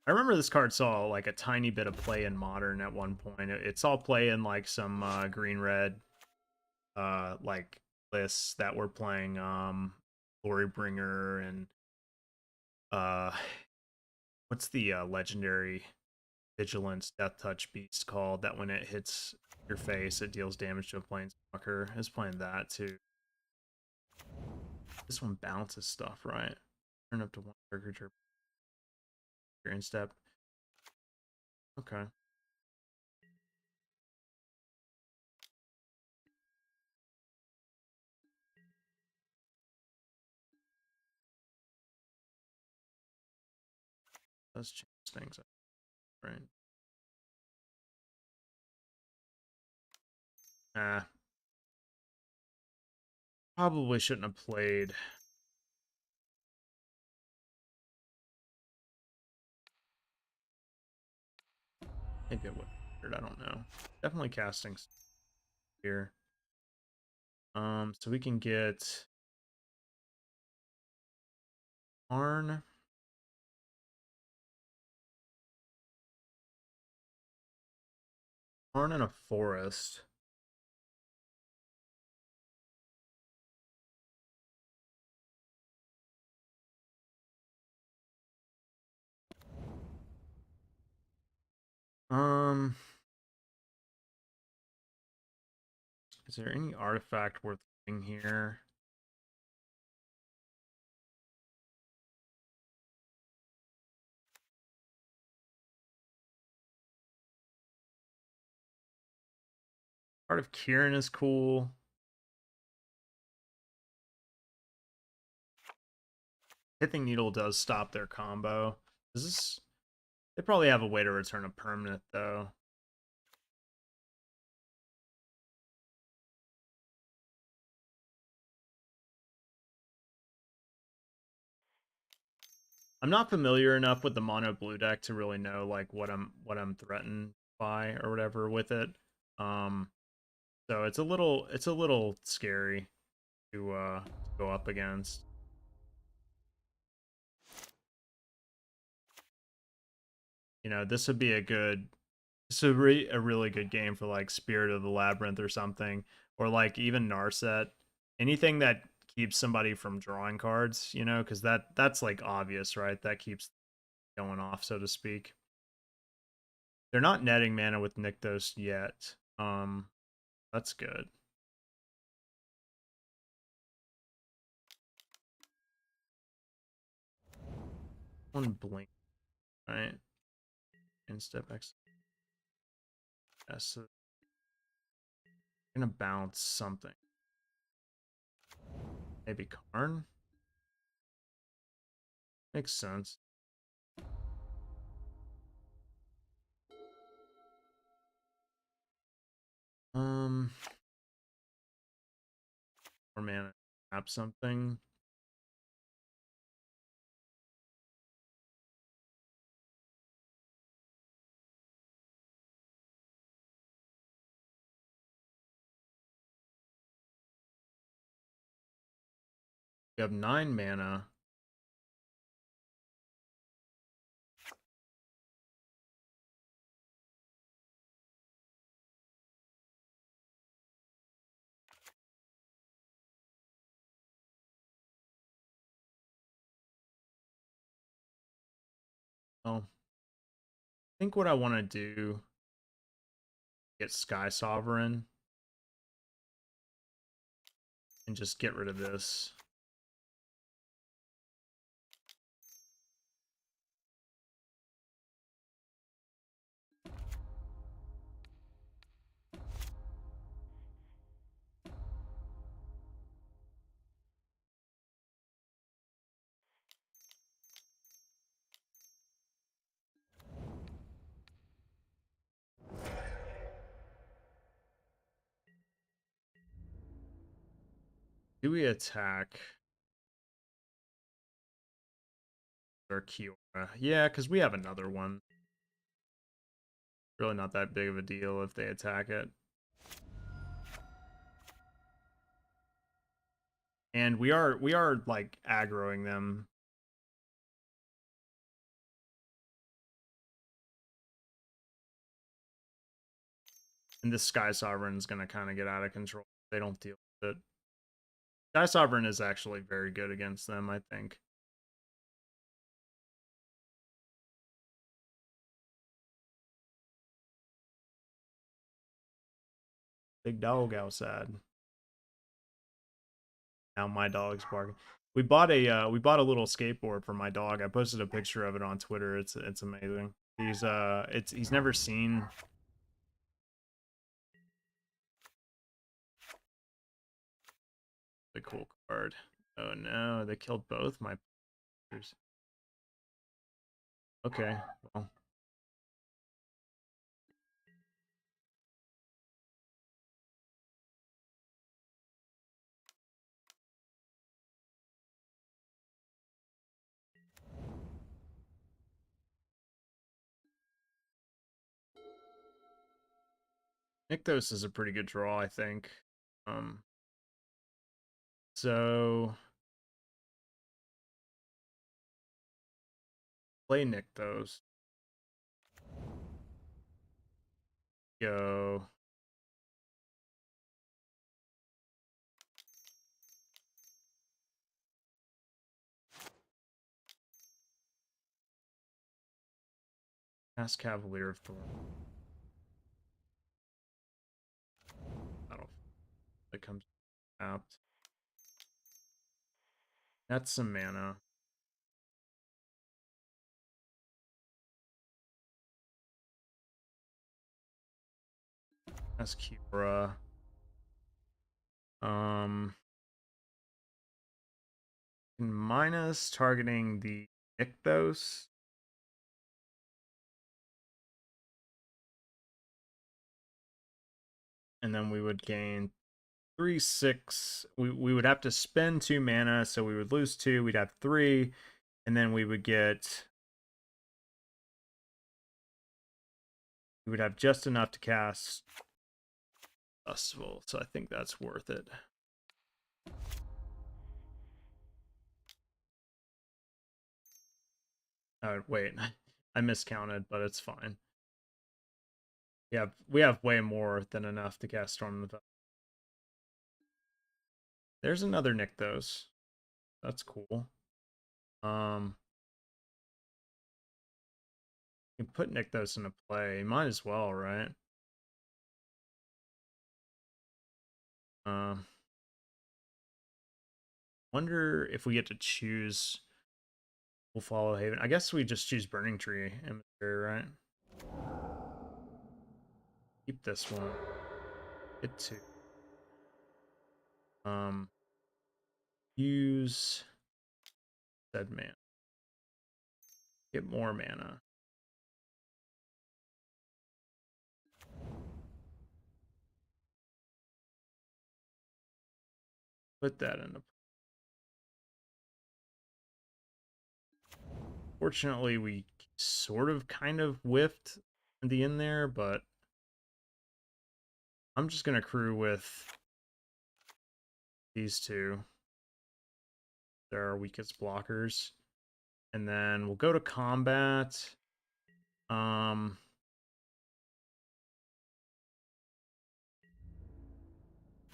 I remember this card saw like a tiny bit of play in Modern at one point. It saw play in like some green red like lists that were playing Glorybringer and uh what's the legendary Vigilance Death Touch beast called that when it hits your face it deals damage to a planeswalker. I was playing that too. This one bounces stuff, right? Turn up to 1 trigger in step. Okay. Let's change things up, right? Ah, probably shouldn't have played. Maybe I would have. I don't know. Definitely casting here. So we can get Arn. Arn in a forest. Um, is there any artifact worth getting here? Part of Kieran is cool. Pithing Needle does stop their combo. Is this? They probably have a way to return a permanent though. I'm not familiar enough with the mono blue deck to really know like what I'm threatened by or whatever with it. Um, so it's a little scary to go up against. This would be a really good game for like Spirit of the Labyrinth or something, or like even Narset. Anything that keeps somebody from drawing cards, because that's like obvious, right? That keeps going off, so to speak. They're not netting mana with Nykthos yet. That's good. One blink, right? And step X. Yes, so gonna bounce something. Maybe Karn? Makes sense. Um, or mana, tap something. You have 9 mana. Well, I think what I want to do get Sky Sovereign and just get rid of this. Do we attack or Kiora? Yeah, because we have another one. Really not that big of a deal if they attack it. And we are like aggroing them. And this Sky Sovereign is gonna kind of get out of control. They don't deal with it. Sky Sovereign is actually very good against them, I think. Big dog outside. Now my dog's barking. We bought a little skateboard for my dog. I posted a picture of it on Twitter. It's amazing. He's never seen the cool card. Oh no, they killed both my pictures. Okay, well, Nykthos is a pretty good draw, I think. Um, So play Nick those. Go. Cast Cavalier of Thorn. Battle that comes tapped. That's some mana. That's Kiora. Um, minus targeting the Nykthos. And then we would gain 3/6. We would have to spend 2 mana, so we would lose 2. We'd have 3, and then we would have just enough to cast Festival. So I think that's worth it. Oh wait, I miscounted, but it's fine. We have way more than enough to cast Storm of the. There's another Nykthos. That's cool. You can put Nykthos into play. Might as well, right? Wonder if we get to choose. We'll follow Haven. I guess we just choose Burning Tree Emissary, right? Keep this one. Get 2. Use said mana. Get more mana. Put that in. Fortunately, we sort of kind of whiffed the in there, but I'm just gonna crew with these 2. They're our weakest blockers. And then we'll go to combat. Do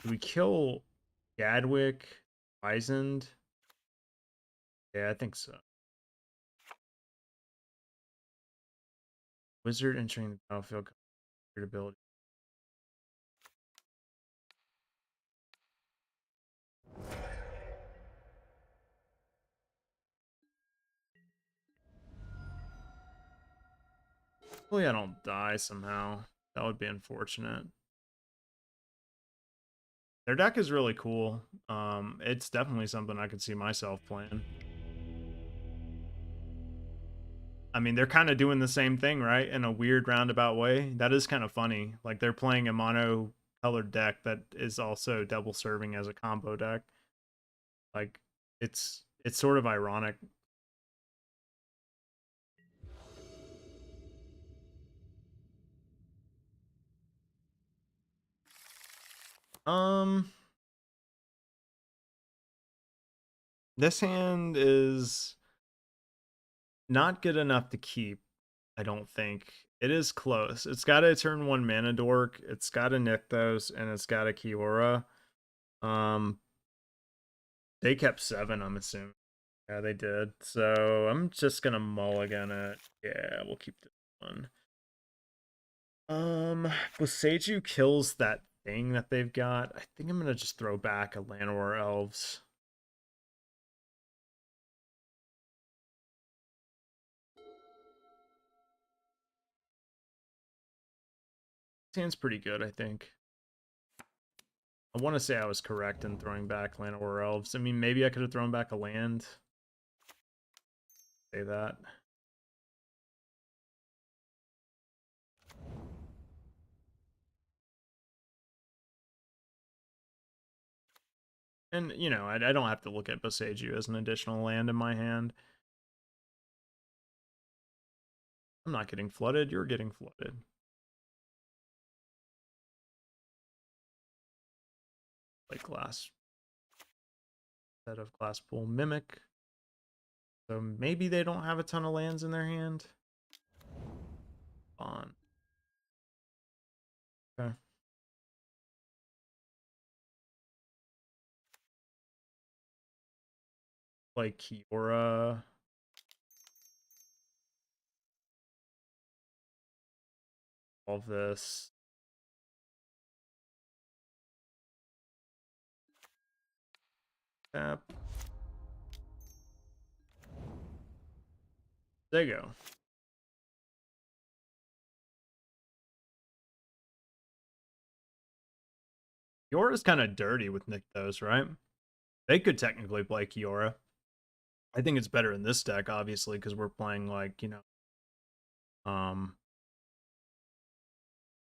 we kill Gadwick, Wizened? Yeah, I think so. Wizard entering the battlefield. Ability. Hopefully I don't die somehow. That would be unfortunate. Their deck is really cool. It's definitely something I could see myself playing. I mean, they're kind of doing the same thing, right? In a weird roundabout way. That is kind of funny. Like they're playing a mono colored deck that is also double serving as a combo deck. Like it's sort of ironic. Um this hand is not good enough to keep, I don't think. It is close. It's got a turn 1 mana dork, it's got a Nykthos, and it's got a Kiora. They kept 7, I'm assuming. Yeah, they did. So I'm just gonna mulligan it. Yeah, we'll keep this one. Boseiju kills that thing that they've got. I think I'm gonna just throw back a Llanowar Elves. Sounds pretty good, I think. I want to say I was correct in throwing back Llanowar Elves. I mean, maybe I could have thrown back a land. Say that. And, you know, I don't have to look at Boseiju as an additional land in my hand. I'm not getting flooded. You're getting flooded. Like glass. instead of Glass Pool Mimic. So maybe they don't have a ton of lands in their hand. On. Okay. Like Kiora. All of this. Tap. There you go. Kiora's kind of dirty with Nykthos, right? They could technically play Kiora. I think it's better in this deck, obviously, because we're playing like,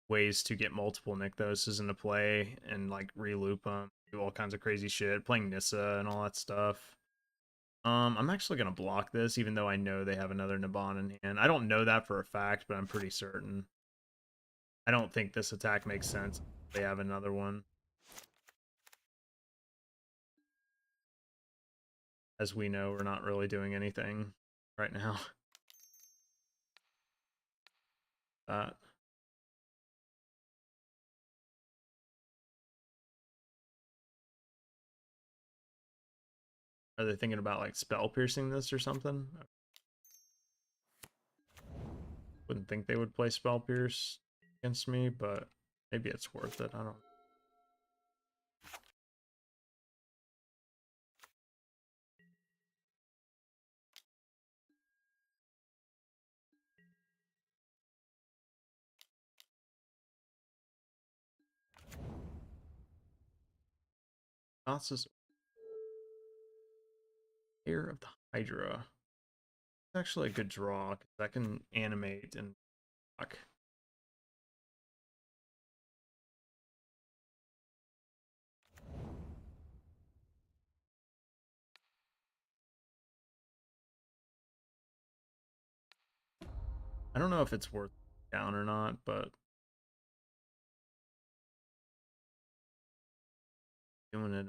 ways to get multiple Nykthoses into play and like reloop them, do all kinds of crazy shit, playing Nissa and all that stuff. I'm actually gonna block this, even though I know they have another Naban in hand. I don't know that for a fact, but I'm pretty certain. I don't think this attack makes sense. They have another one. As we know, we're not really doing anything right now. Uh, are they thinking about like spell piercing this or something? Wouldn't think they would play spell pierce against me, but maybe it's worth it. I don't know. Thassa's Air of the Hydra. It's actually a good draw because that can animate and block. I don't know if it's worth down or not, but doing it.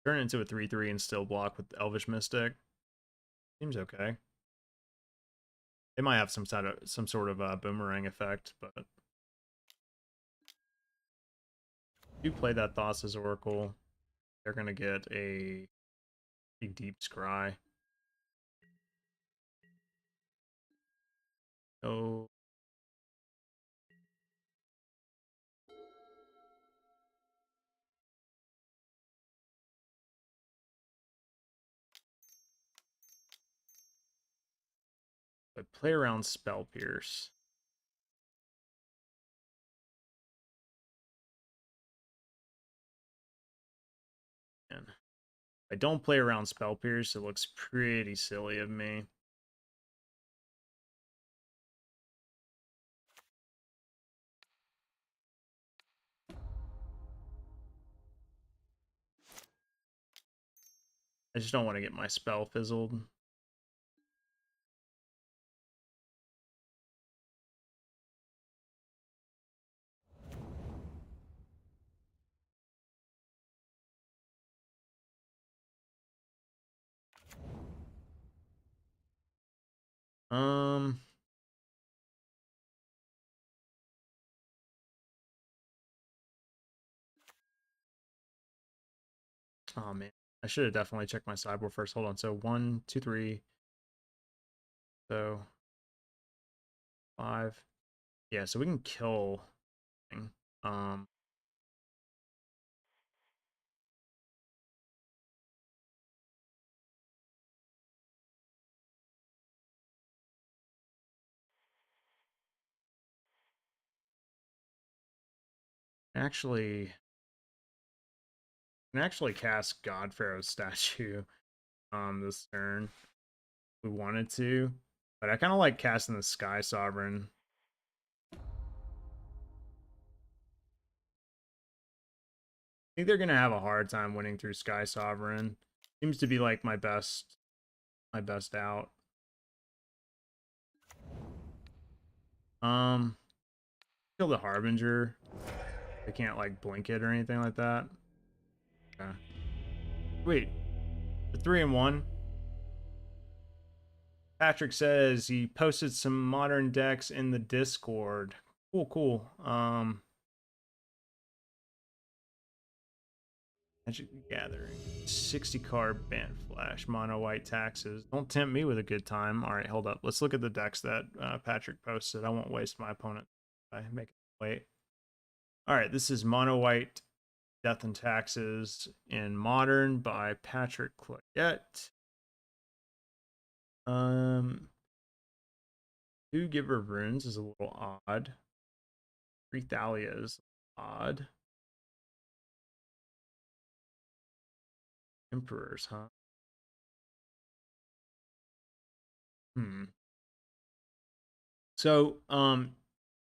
Turn it into a 3/3 and still block with Elvish Mystic. Seems okay. They might have some sort of boomerang effect, but if you play that Thassa's Oracle, they're gonna get a deep scry. Oh, but play around Spell Pierce. And if I don't play around Spell Pierce, it looks pretty silly of me. I just don't want to get my spell fizzled. Um, oh man, I should have definitely checked my sideboard first. Hold on. So 1, 2, 3. So 5. Yeah, so we can kill. Um, actually, can actually cast God Pharaoh's statue this turn. If we wanted to, but I kind of like casting the Sky Sovereign. I think they're gonna have a hard time winning through Sky Sovereign. Seems to be like my best My best out. Um, kill the Harbinger. They can't like blink it or anything like that. Okay. Wait, the 3-1. Patrick says he posted some modern decks in the Discord. Cool, cool. Magic the Gathering. 60 card Bant Flash, mono white taxes. Don't tempt me with a good time. All right, hold up. Let's look at the decks that Patrick posted. I won't waste my opponent by making him wait. All right, this is mono white Death and Taxes in Modern by Patrick Cloyette. Two Giver Runes is a little odd. Three Thalia is odd. Emperors, huh? Hmm. So,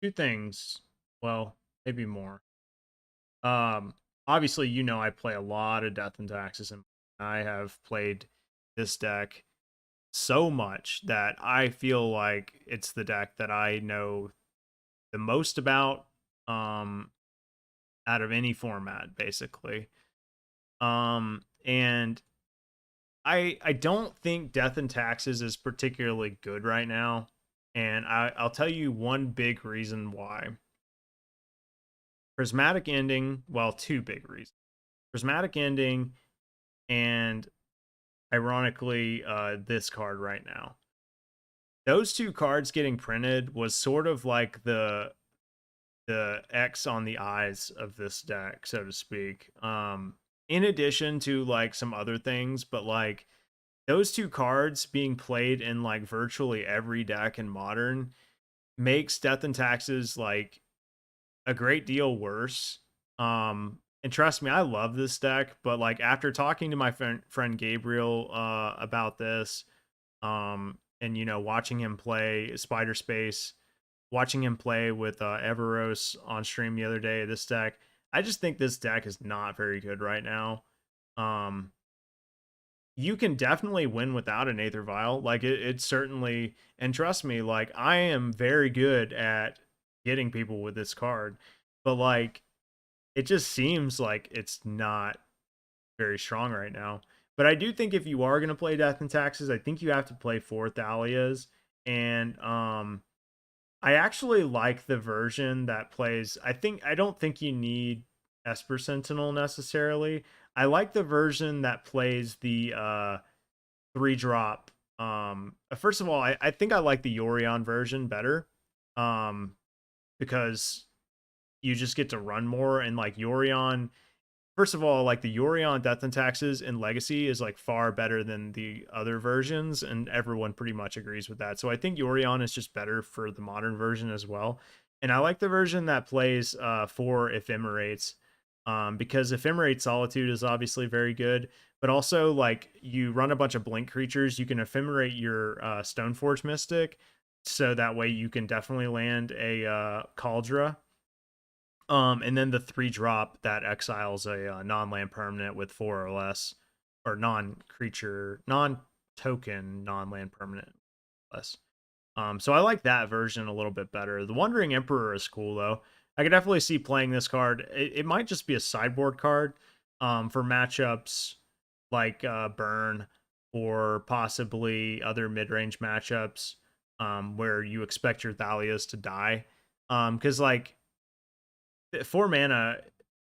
two things. Well, maybe more. Um, Obviously, I play a lot of Death and Taxes, and I have played this deck so much that I feel like it's the deck that I know the most about, um, out of any format, basically. And I don't think Death and Taxes is particularly good right now, and I'll tell you one big reason why. Prismatic Ending, well, two big reasons. Prismatic Ending and ironically this card right now. Those two cards getting printed was sort of like the X on the eyes of this deck, so to speak. In addition to like some other things, but like those two cards being played in like virtually every deck in Modern makes Death and Taxes like a great deal worse. And trust me, I love this deck, but like after talking to my friend Gabriel about this, and watching him play Spider Space, watching him play with Everos on stream the other day, this deck, I just think this deck is not very good right now. Um, you can definitely win without an Aether Vial. Like it certainly, and trust me, like I am very good at getting people with this card, but like it just seems like it's not very strong right now. But I do think if you are going to play Death and Taxes, I think you have to play four Thalias. And I actually like the version that plays. I don't think you need Esper Sentinel necessarily. I like the version that plays the three drop. First of all, I think I like the Yorion version better. Because you just get to run more, and like Yorion, first of all, like the Yorion Death and Taxes in Legacy is like far better than the other versions, and everyone pretty much agrees with that. So I think Yorion is just better for the modern version as well. And I like the version that plays for Ephemerates, because Ephemerate Solitude is obviously very good, but also like you run a bunch of blink creatures, you can Ephemerate your Stoneforge Mystic, so that way you can definitely land a Cauldra, and then the three drop that exiles a non-land permanent with four or less, or non-creature, non-token, non-land permanent less. So I like that version a little bit better. The Wandering Emperor is cool though. I could definitely see playing this card. It might just be a sideboard card, for matchups like Burn, or possibly other mid-range matchups, where you expect your Thalias to die. Because like 4 mana,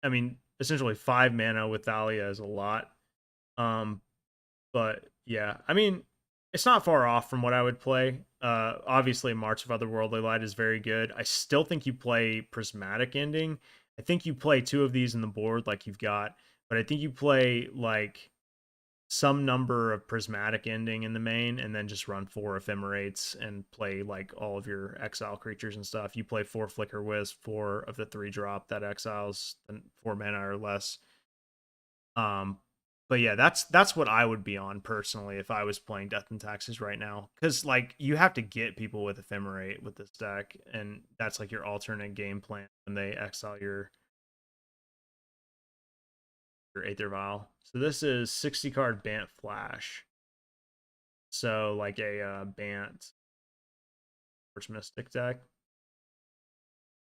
I mean, essentially 5 mana with Thalia is a lot. Um, but yeah, I mean, it's not far off from what I would play. Obviously, March of Otherworldly Light is very good. I still think you play Prismatic Ending. I think you play two of these in the board, like you've got, but I think you play like some number of Prismatic Ending in the main, and then just run four Ephemerates and play like all of your exile creatures and stuff. You play four Flicker Wisp, four of the three drop that exiles, and 4 mana or less. Um, but yeah, that's what I would be on personally if I was playing Death and Taxes right now, because like you have to get people with Ephemerate with this deck, and that's like your alternate game plan when they exile your Aether Vial. So this is 60 card Bant Flash. So like a Bant Force Mystic deck.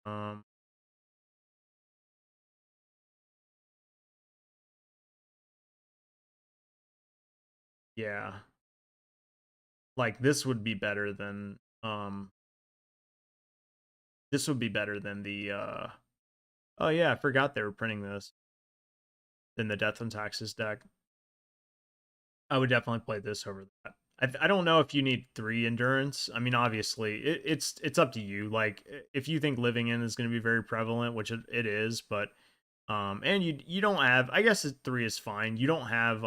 Um, yeah, like this would be better than the oh yeah, I forgot they were printing this than the Death and Taxes deck. I would definitely play this over that. I don't know if you need 3 endurance. I mean, obviously, it's up to you. Like, if you think living in is going to be very prevalent, which it is, but and you don't have. I guess 3 is fine. You don't have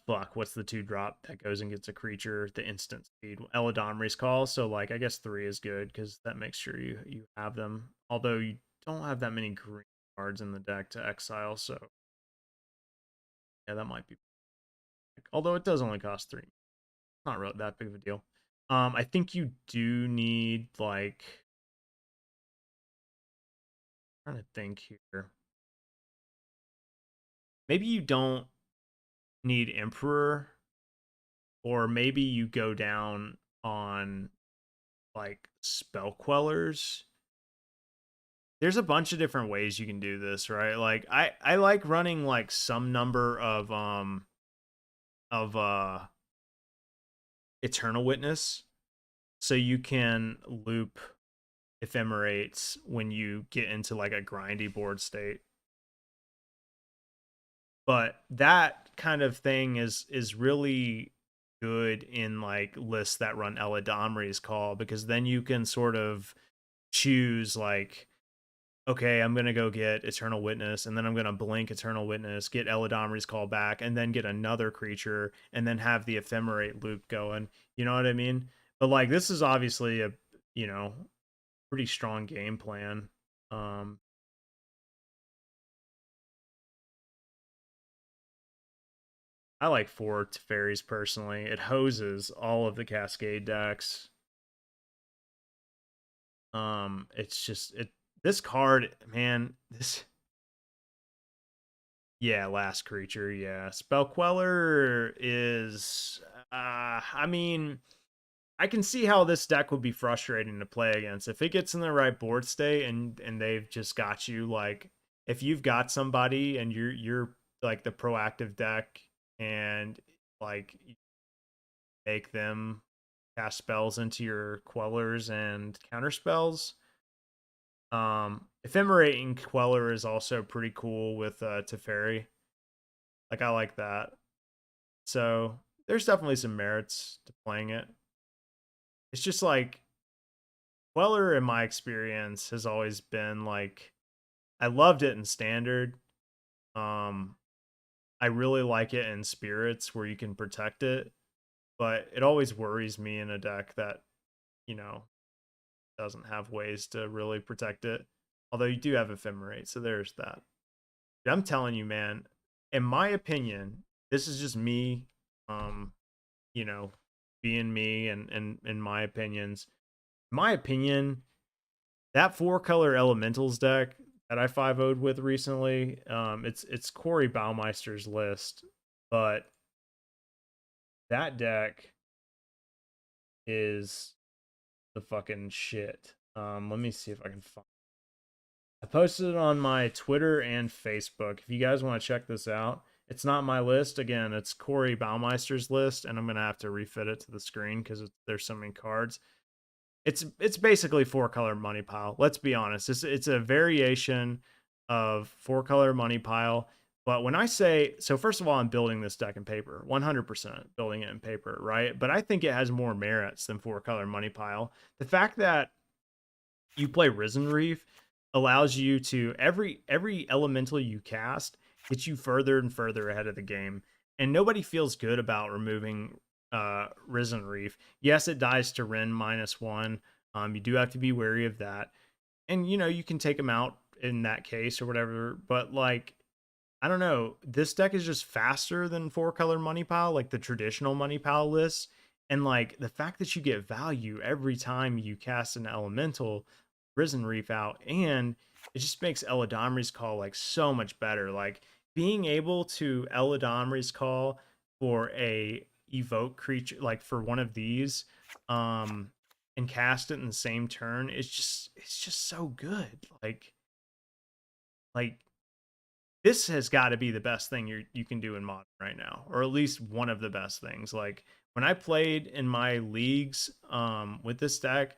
fuck, what's the 2 drop that goes and gets a creature the instant speed? Eladomri's Call. So like, I guess 3 is good because that makes sure you have them. Although you don't have that many green cards in the deck to exile, so yeah, that might be. Although it does only cost 3, not really that big of a deal. I think you do need like, I'm trying to think here. Maybe you don't need Emperor, or maybe you go down on like Spell Quellers. There's a bunch of different ways you can do this, right? Like I like running like some number of Eternal Witness, so you can loop Ephemerates when you get into like a grindy board state. But that kind of thing is really good in like lists that run Eladomri's Call, because then you can sort of choose like, okay, I'm gonna go get Eternal Witness, and then I'm gonna blink Eternal Witness, get Eladomri's Call back, and then get another creature, and then have the Ephemerate loop going. You know what I mean? But like, this is obviously a, you know, pretty strong game plan. Um, I like 4 Teferis personally. It hoses all of the Cascade decks. It's just it. This card, man. This, yeah, last creature. Yeah, Spell Queller is. I mean, I can see how this deck would be frustrating to play against if it gets in the right board state and they've just got you like, if you've got somebody and you're like the proactive deck, and like you make them cast spells into your Quellers and counter spells. Ephemerating Queller is also pretty cool with Teferi. Like, I like that. So there's definitely some merits to playing it. It's just like, Queller, in my experience, has always been like, I loved it in standard. Um, I really like it in spirits where you can protect it, but it always worries me in a deck that, you know, doesn't have ways to really protect it. Although you do have Ephemerate, so there's that. But I'm telling you, man, in my opinion, this is just me, um, you know, being me and in my opinions. In my opinion, that 4-color elementals deck that I 5-0'd with recently, it's Corey Baumeister's list, but that deck is the fucking shit. Let me see if I can find. I posted it on my Twitter and Facebook. If you guys want to check this out, it's not my list. Again, it's Corey Baumeister's list, and I'm gonna have to refit it to the screen because there's so many cards. It's basically 4-color money pile. Let's be honest. It's a variation of 4-color money pile. But when I say, so first of all, I'm building this deck in paper, 100% building it in paper, right? But I think it has more merits than 4-color money pile. The fact that you play Risen Reef allows you to, every elemental you cast gets you further and further ahead of the game, and nobody feels good about removing Risen Reef. Yes, it dies to Ren -1. You do have to be wary of that, and you know, you can take him out in that case or whatever. But like, I don't know. This deck is just faster than 4-color money pile, like the traditional money pile lists. And like, the fact that you get value every time you cast an elemental Risen Reef out, and it just makes Eladomri's Call like so much better. Like, being able to Eladomri's Call for a evoke creature like for one of these, um, and cast it in the same turn, it's just so good. Like this has got to be the best thing you can do in modern right now, or at least one of the best things. Like when I played in my leagues with this deck,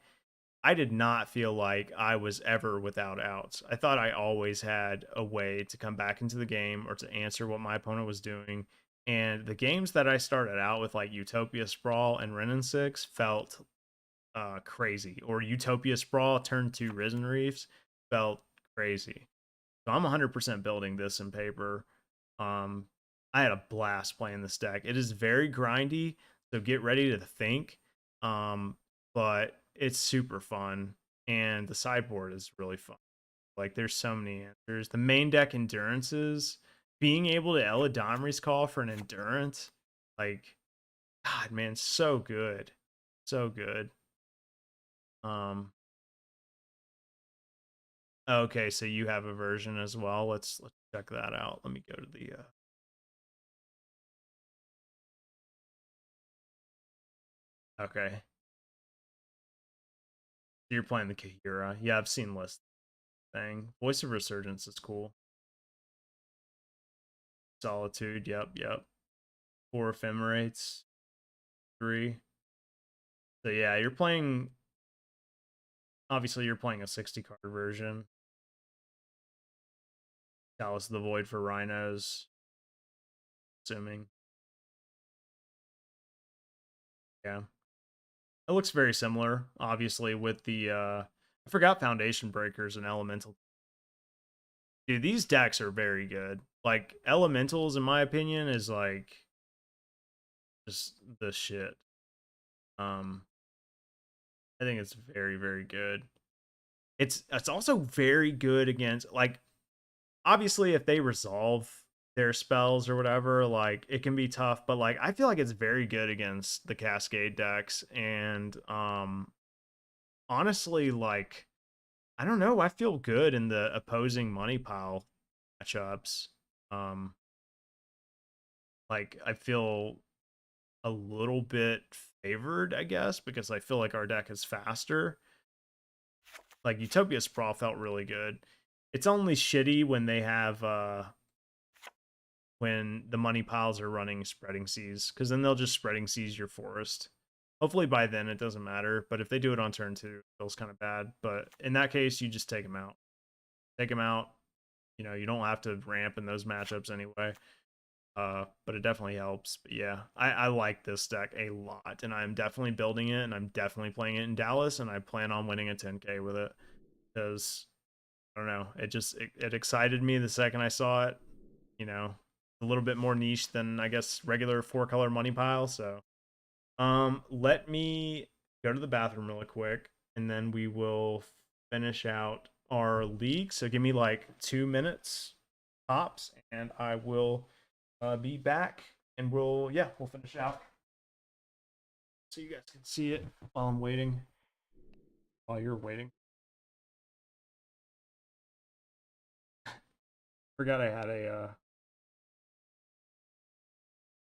I did not feel like I was ever without outs. I thought I always had a way to come back into the game or to answer what my opponent was doing. And the games that I started out with, like Utopia Sprawl and Ren and Six, felt crazy. Or Utopia Sprawl turn to Risen Reefs felt crazy. So I'm 100% building this in paper. Um, I had a blast playing this deck. It is very grindy, so get ready to think. But it's super fun, and the sideboard is really fun. Like there's so many answers. The main deck endurances, being able to Eladamri's call for an endurance, like God, man, so good, so good. Um, okay, so you have a version as well. Let's check that out. Let me go to the okay. You're playing the Kahira. Yeah, I've seen list thing. Voice of Resurgence is cool. Solitude. Yep, yep. 4 ephemerates. 3. So yeah, you're playing. Obviously, you're playing a 60 card version. Chalice of the Void for rhinos. Assuming. Yeah, it looks very similar. Obviously, with the I forgot Foundation Breakers and Elemental. Dude, these decks are very good. Like Elementals, in my opinion, is like just the shit. Um, I think it's very, very good. It's also very good against, like, obviously if they resolve their spells or whatever, like it can be tough, but like I feel like it's very good against the Cascade decks. And honestly, like I don't know, I feel good in the opposing money pile matchups. Um like I feel a little bit favored, I guess, because I feel like our deck is faster. Like Utopia Sprawl felt really good. It's only shitty when they have when the money piles are running Spreading Seas, because then they'll just Spreading Seas your forest. Hopefully by then it doesn't matter, but if they do it on turn 2, it feels kind of bad. But in that case, you just take them out. Take them out. You know, you don't have to ramp in those matchups anyway. But it definitely helps. But yeah, I like this deck a lot, and I'm definitely building it, and I'm definitely playing it in Dallas, and I plan on winning a 10K with it because I don't know, it excited me the second I saw it. You know, a little bit more niche than I guess regular 4-color money pile. So let me go to the bathroom really quick, and then we will finish out our league. So give me like 2 minutes tops, and I will be back, and we'll finish out so you guys can see it while I'm waiting. While you're waiting, forgot I had a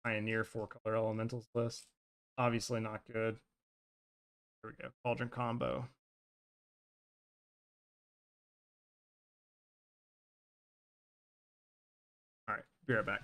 Pioneer 4-color elementals list. Obviously not good. Here we go. Cauldron combo. All right, be right back.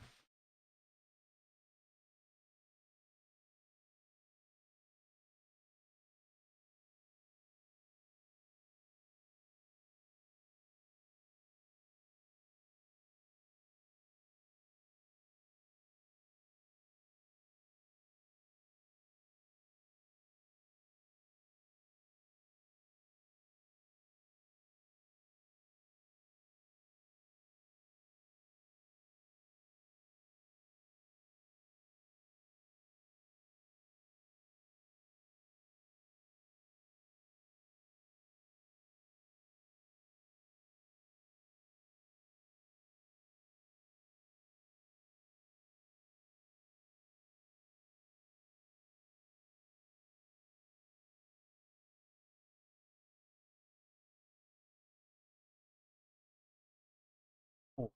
Cool.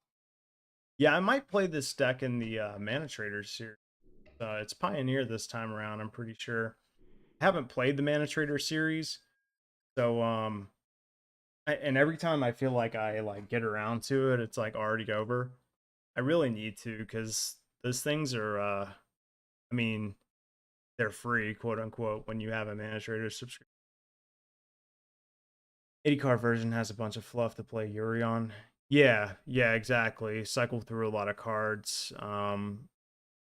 Yeah, I might play this deck in the Mana Traders series. It's Pioneer this time around, I'm pretty sure. I haven't played the Mana Trader series, so and every time I feel like I like get around to it, it's like already over. I really need to because those things are I mean, they're free, quote unquote, when you have a Mana Trader subscription. 80 card version has a bunch of fluff to play Yuri on. Yeah, exactly. Cycle through a lot of cards. You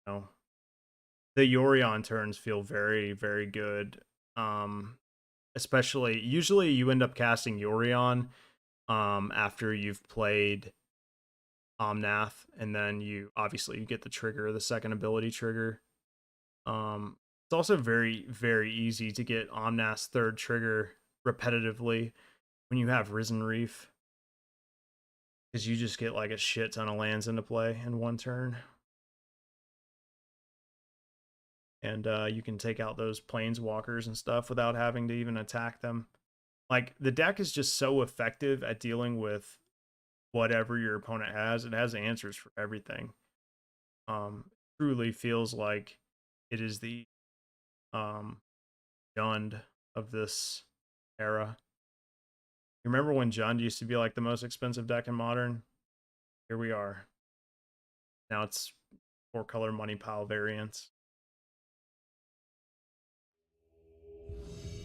know, the Yorion turns feel very, very good. Especially usually you end up casting Yorion after you've played Omnath, and then you get the trigger, the second ability trigger. It's also very, very easy to get Omnath's third trigger repetitively when you have Risen Reef, because you just get like a shit ton of lands into play in one turn. And you can take out those planeswalkers and stuff without having to even attack them. Like, the deck is just so effective at dealing with whatever your opponent has. It has answers for everything. Truly feels like it is the Jund of this era. You remember when Jund used to be like the most expensive deck in Modern? Here we are. Now it's 4-color money pile variants.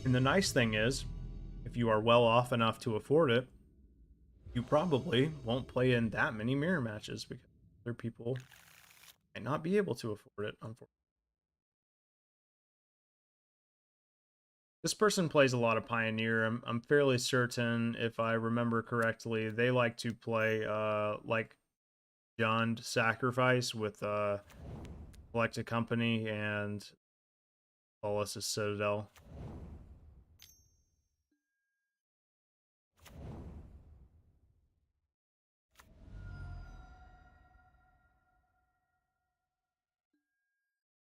And the nice thing is, if you are well off enough to afford it, you probably won't play in that many mirror matches because other people might not be able to afford it, unfortunately. This person plays a lot of Pioneer. I'm fairly certain, if I remember correctly, they like to play like Jund Sacrifice with Collected Company and Lawless's Citadel.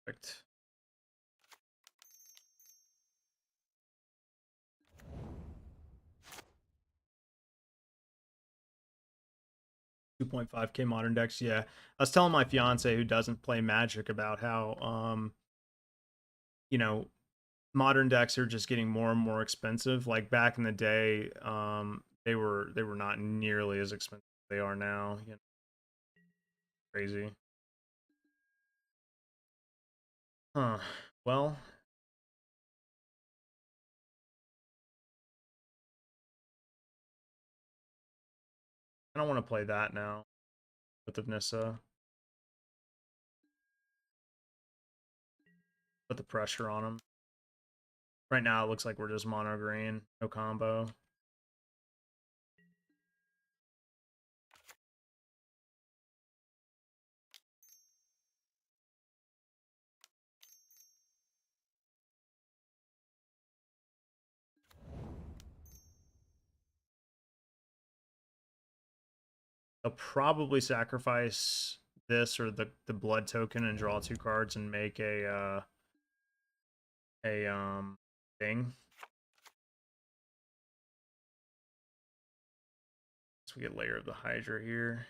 Perfect. 2.5k modern decks. Yeah, I was telling my fiance who doesn't play Magic about how you know, modern decks are just getting more and more expensive. Like back in the day, they were not nearly as expensive as they are now. You know, crazy. Huh. Well, I don't want to play that now with the Nissa. Put the pressure on them. Right now, it looks like we're just mono green, no combo. They'll probably sacrifice this or the blood token and draw 2 cards and make a thing. So we get Layer of the Hydra here.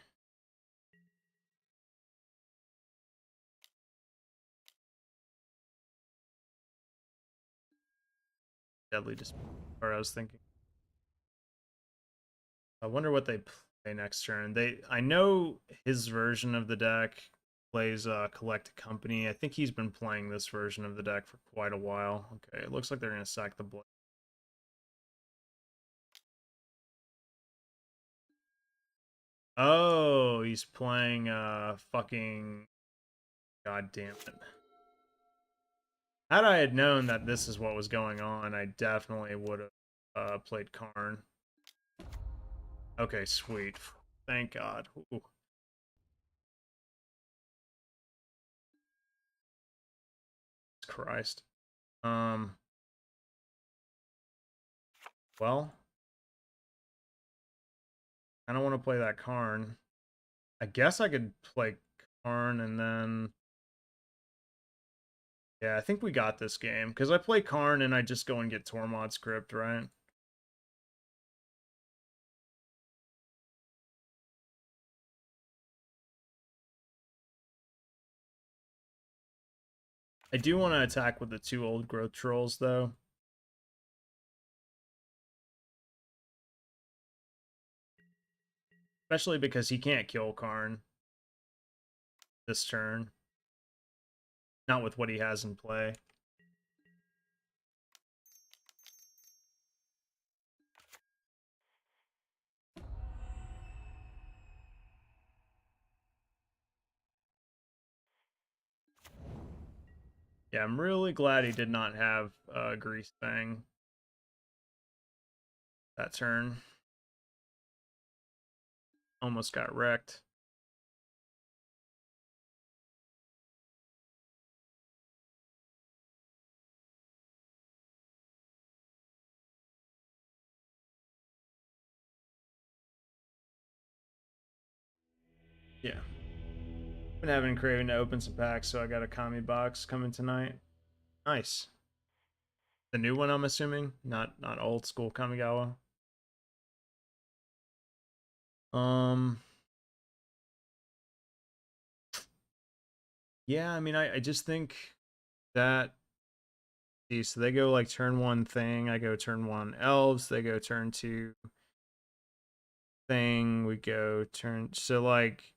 Deadly Dispute. Or I was thinking. I wonder what they play next turn. I know his version of the deck plays Collected Company. I think he's been playing this version of the deck for quite a while. Okay, it looks like they're gonna sack the blood. Oh, he's playing fucking, god damn it. Had I had known that this is what was going on, I definitely would have played Karn. Okay, sweet. Thank God. Ooh. Christ. Um. Well, I don't want to play that Karn. I guess I could play Karn and then. Yeah, I think we got this game because I play Karn and I just go and get Tormod script, right? I do want to attack with the 2 old growth trolls, though. Especially because he can't kill Karn this turn. Not with what he has in play. Yeah, I'm really glad he did not have Grease Fang that turn. Almost got wrecked. Yeah. Been having craving to open some packs, so I got a Kami box coming tonight. Nice. The new one, I'm assuming, not old school Kamigawa. Um, yeah, I mean, I just think that so they go like turn 1 thing, I go turn 1 elves, they go turn 2 thing, we go turn so like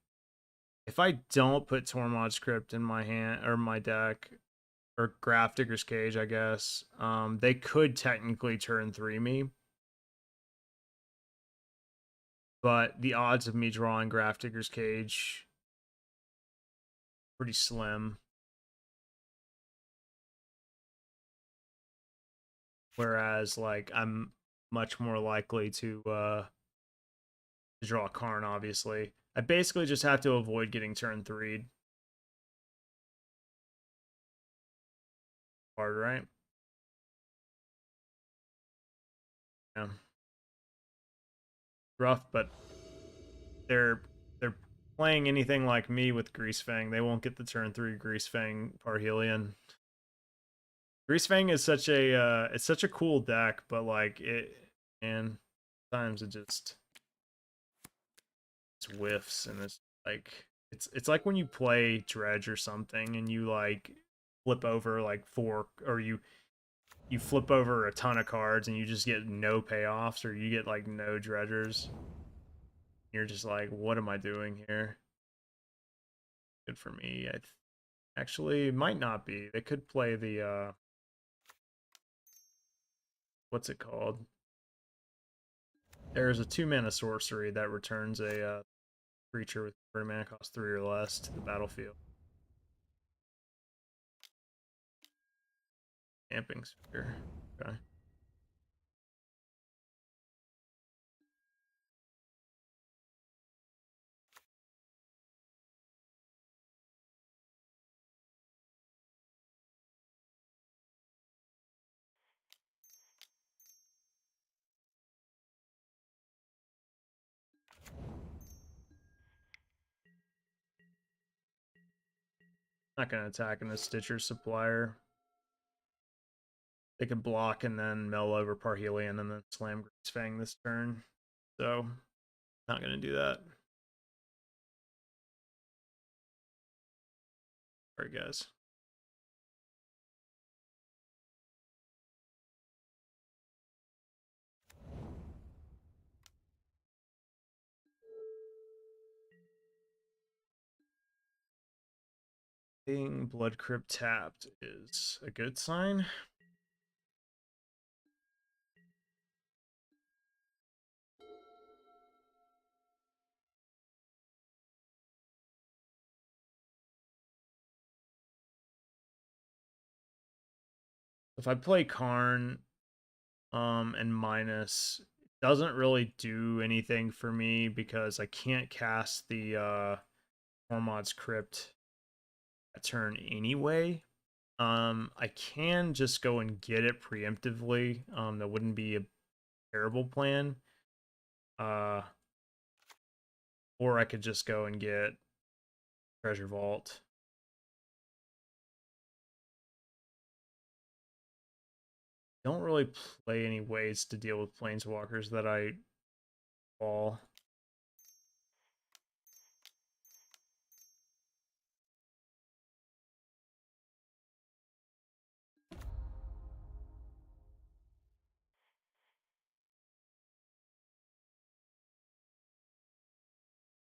if I don't put Tormod's Crypt in my hand or my deck or Graph Digger's Cage, I guess, they could technically turn 3 me. But the odds of me drawing Graph Digger's Cage pretty slim. Whereas like I'm much more likely to draw a Karn, obviously. I basically just have to avoid getting turn 3'd. Hard, right? Yeah. Rough, but they're they're playing anything like me with Greasefang. They won't get the turn 3 Greasefang Parhelion. Greasefang is such a it's such a cool deck, but like and sometimes it's whiffs and it's like it's like when you play Dredge or something and you like flip over like 4 or you flip over a ton of cards and you just get no payoffs or you get like no dredgers. You're just like, what am I doing here? Good for me. Actually might not be. They could play the what's it called? There's a 2-mana sorcery that returns a creature with mana cost 3 or less to the battlefield. Camping sphere. Okay. Not gonna attack in a Stitcher Supplier. They could block and then mill over Parhelion and then slam Greasefang this turn. So, not gonna do that. Alright, guys. Being Blood Crypt tapped is a good sign. If I play Karn and minus, it doesn't really do anything for me because I can't cast the Tormod's Crypt at turn anyway. I can just go and get it preemptively. That wouldn't be a terrible plan. Or I could just go and get Treasure Vault. Don't really play any ways to deal with Planeswalkers that I fall.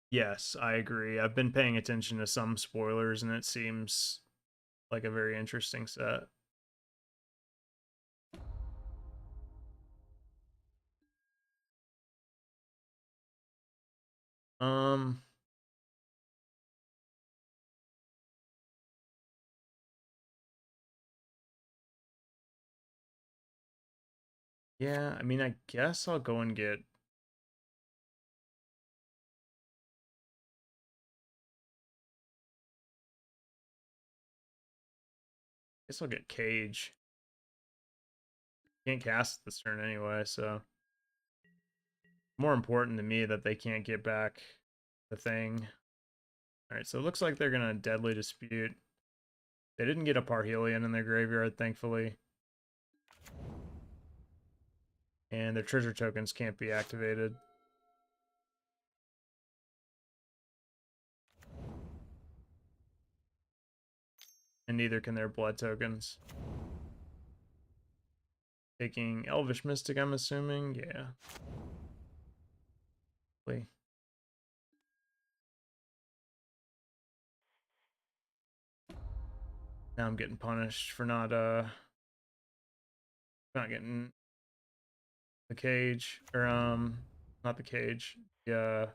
Yes, I agree. I've been paying attention to some spoilers, and it seems like a very interesting set. Um, yeah, I mean, I guess I'll go and get. I guess I'll get Cage. Can't cast this turn anyway, so more important to me that they can't get back the thing. All right, so it looks like they're gonna Deadly Dispute. They didn't get a Parhelion in their graveyard, thankfully, and their treasure tokens can't be activated. And neither can their blood tokens. Taking Elvish Mystic, I'm assuming. Yeah. Now I'm getting punished for not getting the cage. Or not the cage. Yeah.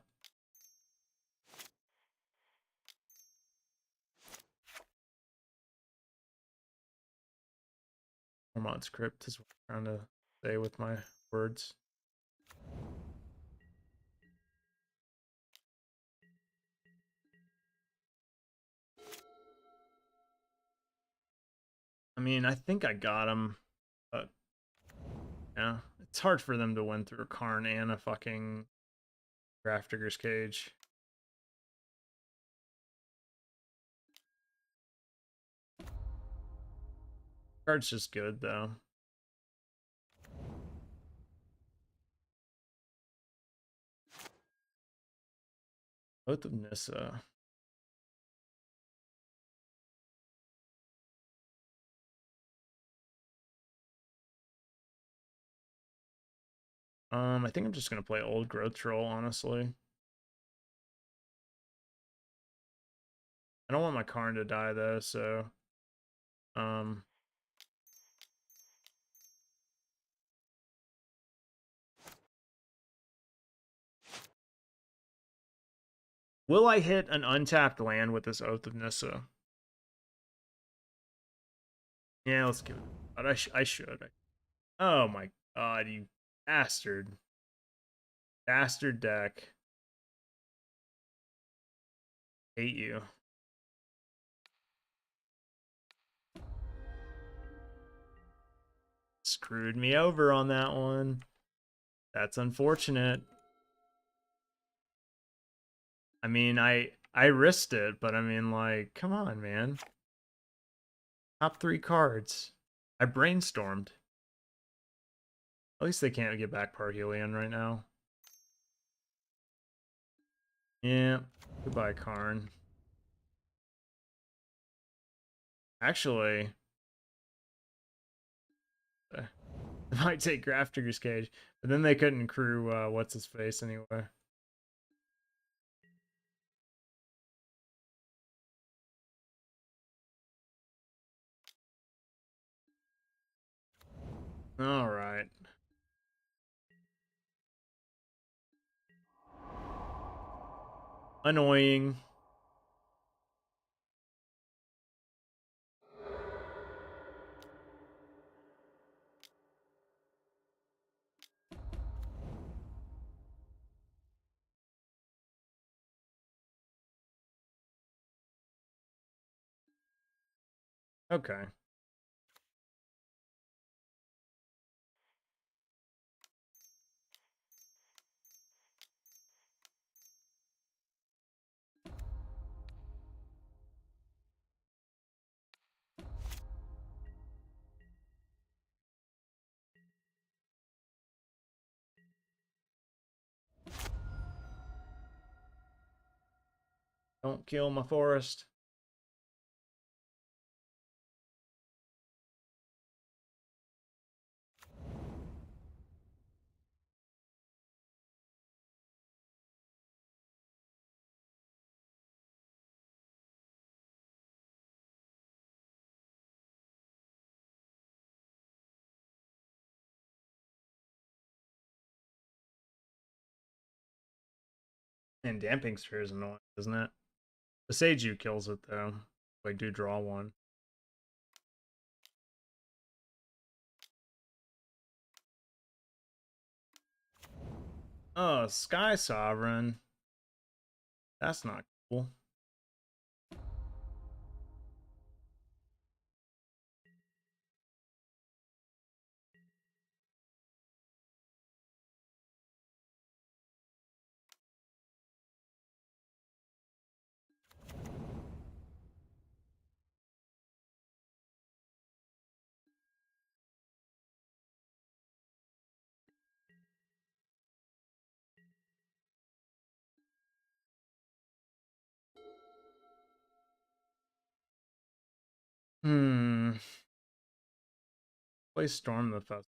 Hormon's Crypt is what I'm trying to say with my words. I mean, I think I got him, but yeah, it's hard for them to win through a Karn and a fucking Grafdigger's Cage. Card's just good though. Both of Nissa. I think I'm just gonna play Old Growth Troll, honestly. I don't want my Karn to die though, so um will I hit an untapped land with this Oath of Nissa? Yeah, let's give it. But I should. Oh my god, you bastard. Bastard deck. Hate you. Screwed me over on that one. That's unfortunate. I mean, I risked it, but I mean, like, come on, man. Top 3 cards. I brainstormed. At least they can't get back Parhelion right now. Yeah. Goodbye, Karn. Actually, I might take Grafdigger's Cage, but then they couldn't crew what's his face anyway. All right. Annoying. Okay. Don't kill my forest. And Damping Sphere is annoying, isn't it? The Seiju kills it though. I do draw one. Oh, Sky Sovereign. That's not cool. Hmm. Play Storm the first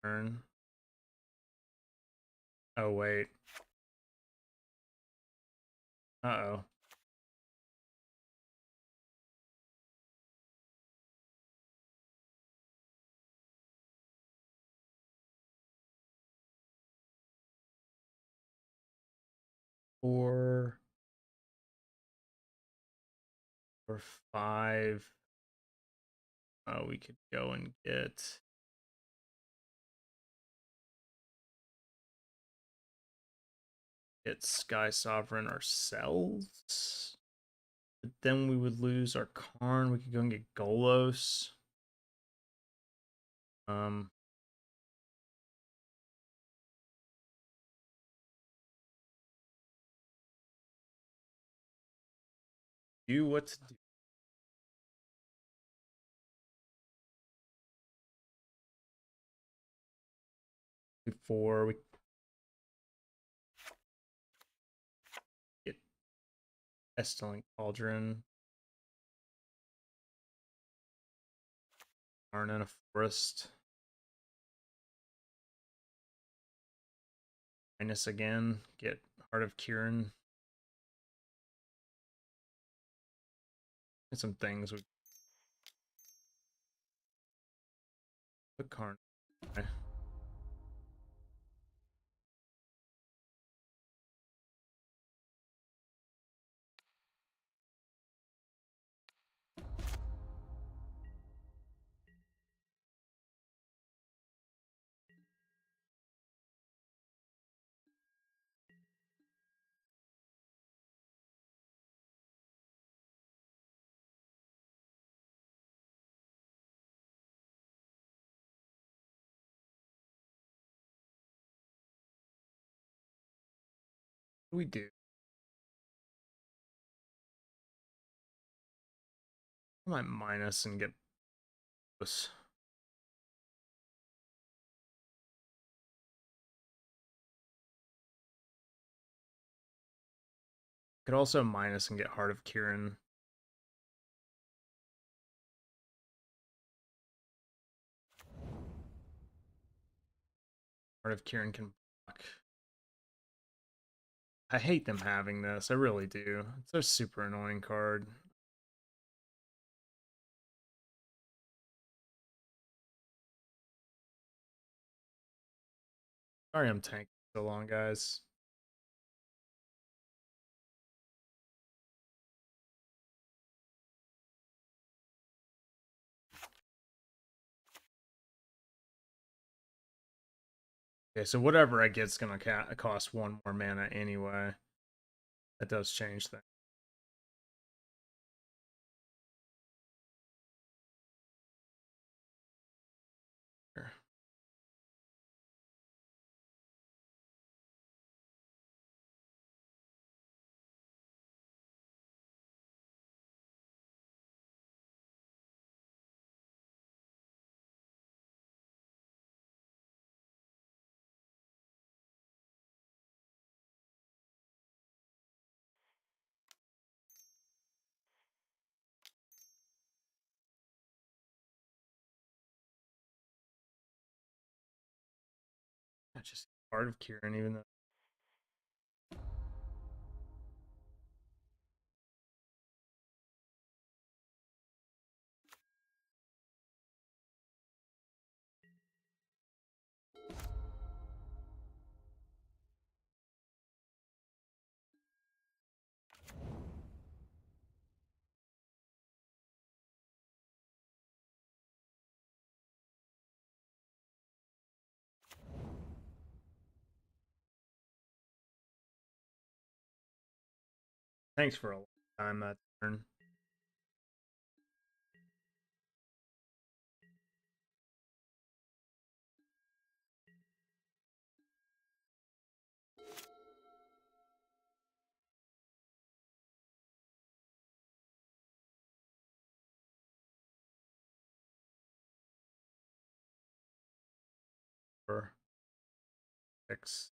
turn. Oh wait. Uh-oh. Four or five. Oh, we could go and get Sky Sovereign ourselves. But then we would lose our Karn. We could go and get Golos. Um, do what to do. Before we get Pestilent Cauldron. Karn in a forest. Minus again. Get Heart of Kieran. And some things. We put Karn. Okay. What do we do? I might minus and get this. Could also minus and get Heart of Kieran. Heart of Kieran can block. I hate them having this. I really do. It's a super annoying card. Sorry I'm tanking so long, guys. Okay, so whatever I get's gonna cost one more mana anyway. That does change things. Here. That's just part of Kieran, even though Thanks for a long time that turn. For 6.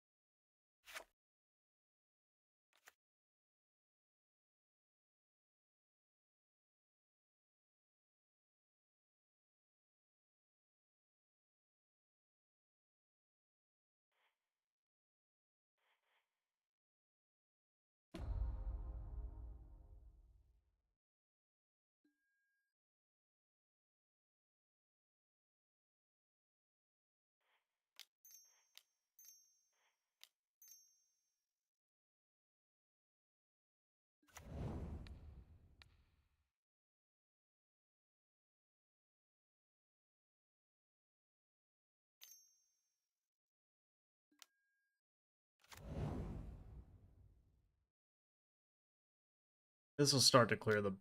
This will start to clear the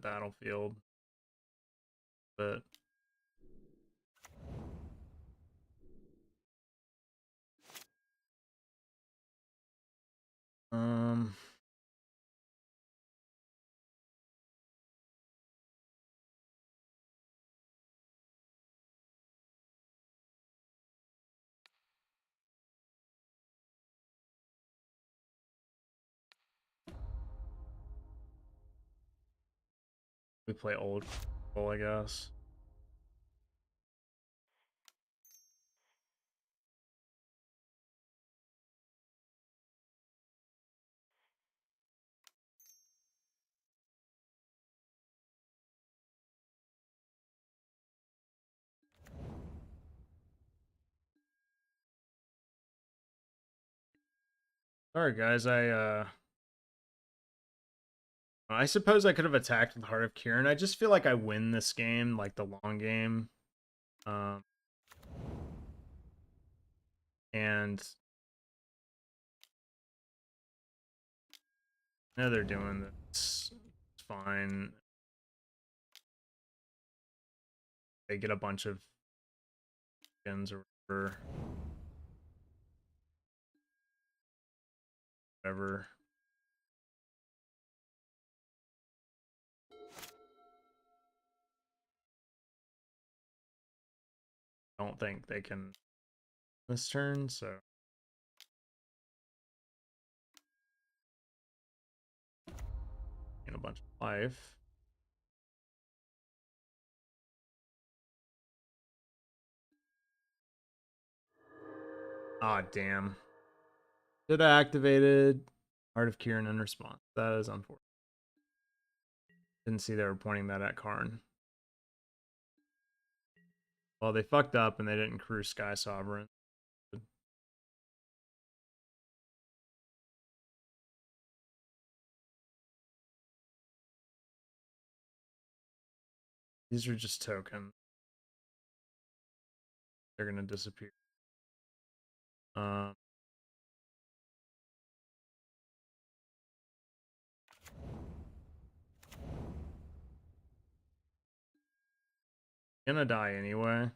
battlefield, but um we play old control, I guess. Sorry guys, I suppose I could have attacked with Heart of Kieran. I just feel like I win this game, like the long game. Um and I know they're doing this. It's fine. They get a bunch of skins or whatever. I don't think they can this turn, so a bunch of life. Ah, damn. Should have activated Heart of Kieran in response. That is unfortunate. Didn't see they were pointing that at Karn. Well, they fucked up and they didn't crew Sky Sovereign. These are just tokens. They're gonna disappear. Um, gonna die anyway.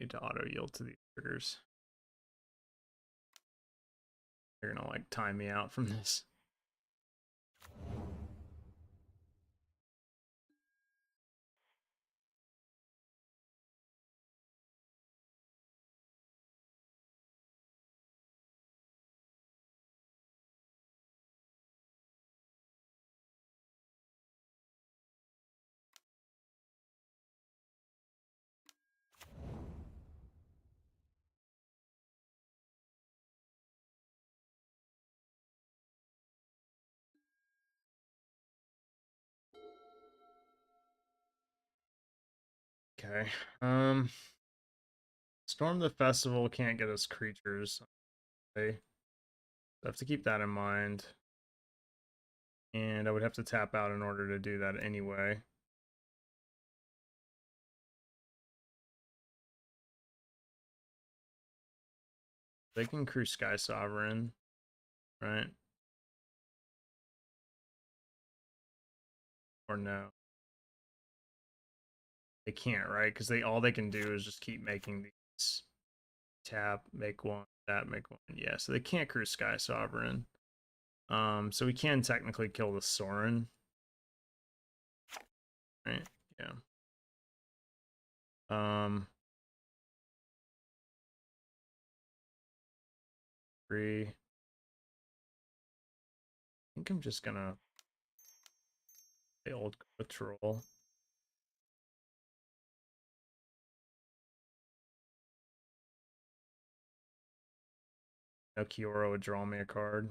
Need to auto yield to these triggers. They're gonna like time me out from this. Okay. Storm the festival can't get us creatures. Okay. So I have to keep that in mind. And I would have to tap out in order to do that anyway. They can crew Sky Sovereign, right? Or no? They can't, right? Because all they can do is just keep making these tap, make one, that, make one. Yeah, so they can't crew Sky Sovereign. So we can technically kill the Sorin. Right? Yeah. Three. I think I'm just gonna play old patrol. No, Kiora would draw me a card.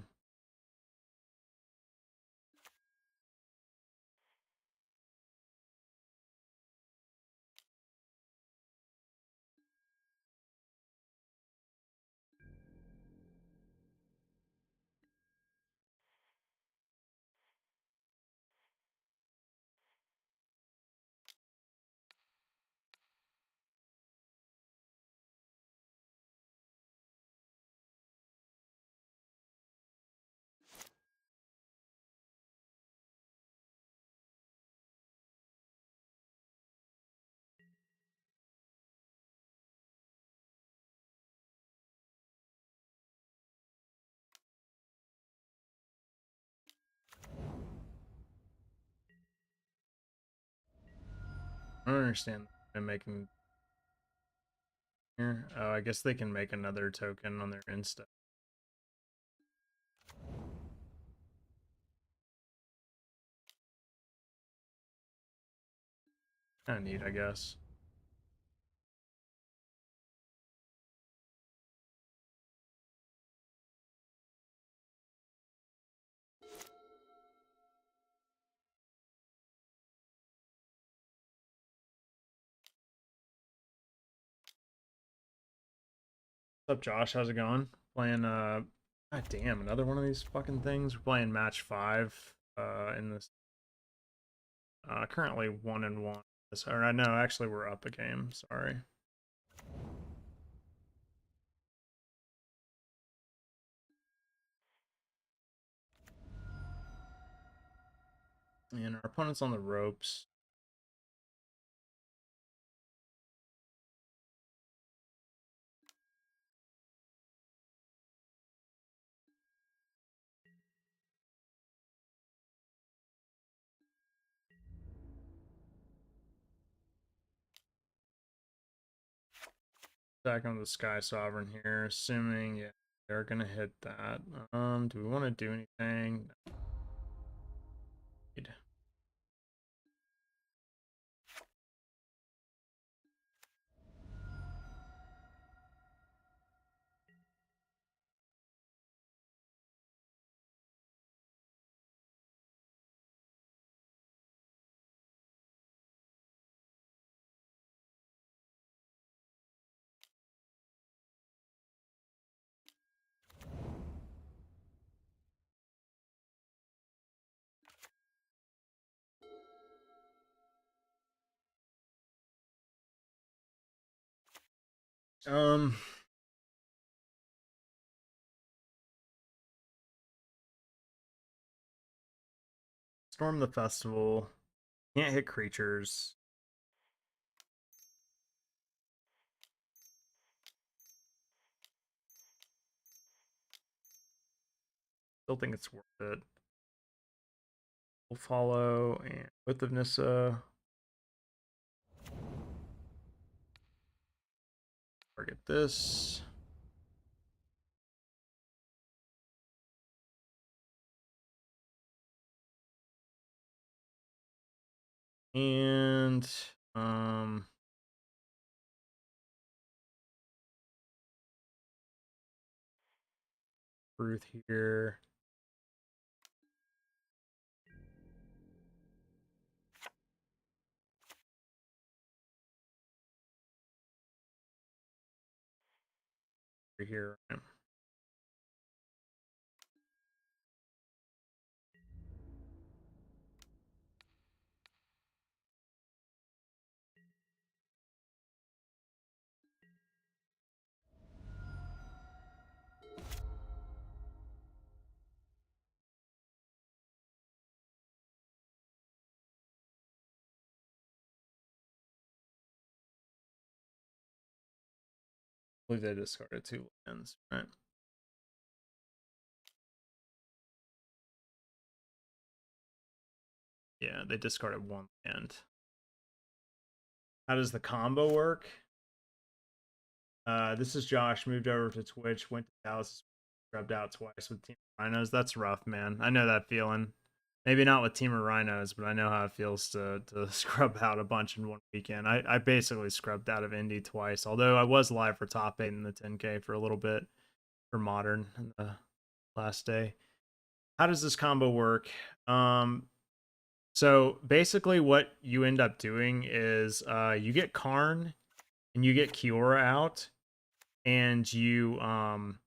I don't understand them making here. Oh, I guess they can make another token on their insta. Kind of neat, I guess. What's up, Josh? How's it going? Playing God damn, another one of these fucking things. We're playing match 5 in this currently 1-1. Or no, actually we're up a game, sorry. And our opponent's on the ropes. Back on the Sky Sovereign here, assuming yeah, they're gonna hit that. Do we want to do anything? Um, Storm the Festival. Can't hit creatures. Still think it's worth it. We'll follow and Oath of Nissa. Target this. And Truth here. here. I believe they discarded 2 lands, right? Yeah, they discarded 1 land. How does the combo work? This is Josh. Moved over to Twitch. Went to Dallas. Scrubbed out twice with Team Rhinos. That's rough, man. I know that feeling. Maybe not with Team of Rhinos, but I know how it feels to scrub out a bunch in one weekend. I basically scrubbed out of Indy twice, although I was live for top 8 in the 10K for a little bit for Modern in the last day. How does this combo work? So basically, what you end up doing is you get Karn and you get Kiora out, and you are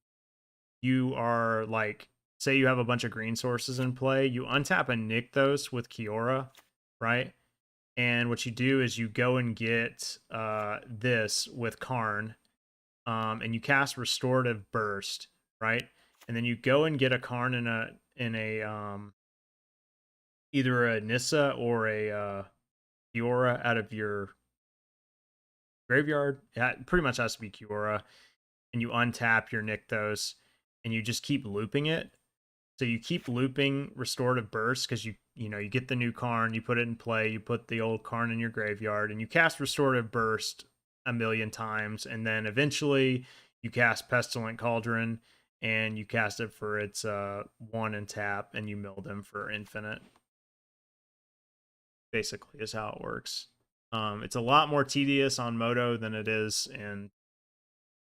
like, say you have a bunch of green sources in play, you untap and Nykthos with Kiora, right? And what you do is you go and get this with Karn, and you cast Restorative Burst, right? And then you go and get a Karn in a either a Nissa or a Kiora out of your graveyard. It pretty much has to be Kiora, and you untap your Nykthos, and you just keep looping it. So you keep looping Restorative Burst because you get the new Karn, you put it in play, you put the old Karn in your graveyard, and you cast Restorative Burst a million times, and then eventually you cast Pestilent Cauldron, and you cast it for its 1 and tap, and you mill them for infinite. Basically, is how it works. It's a lot more tedious on Moto than it is in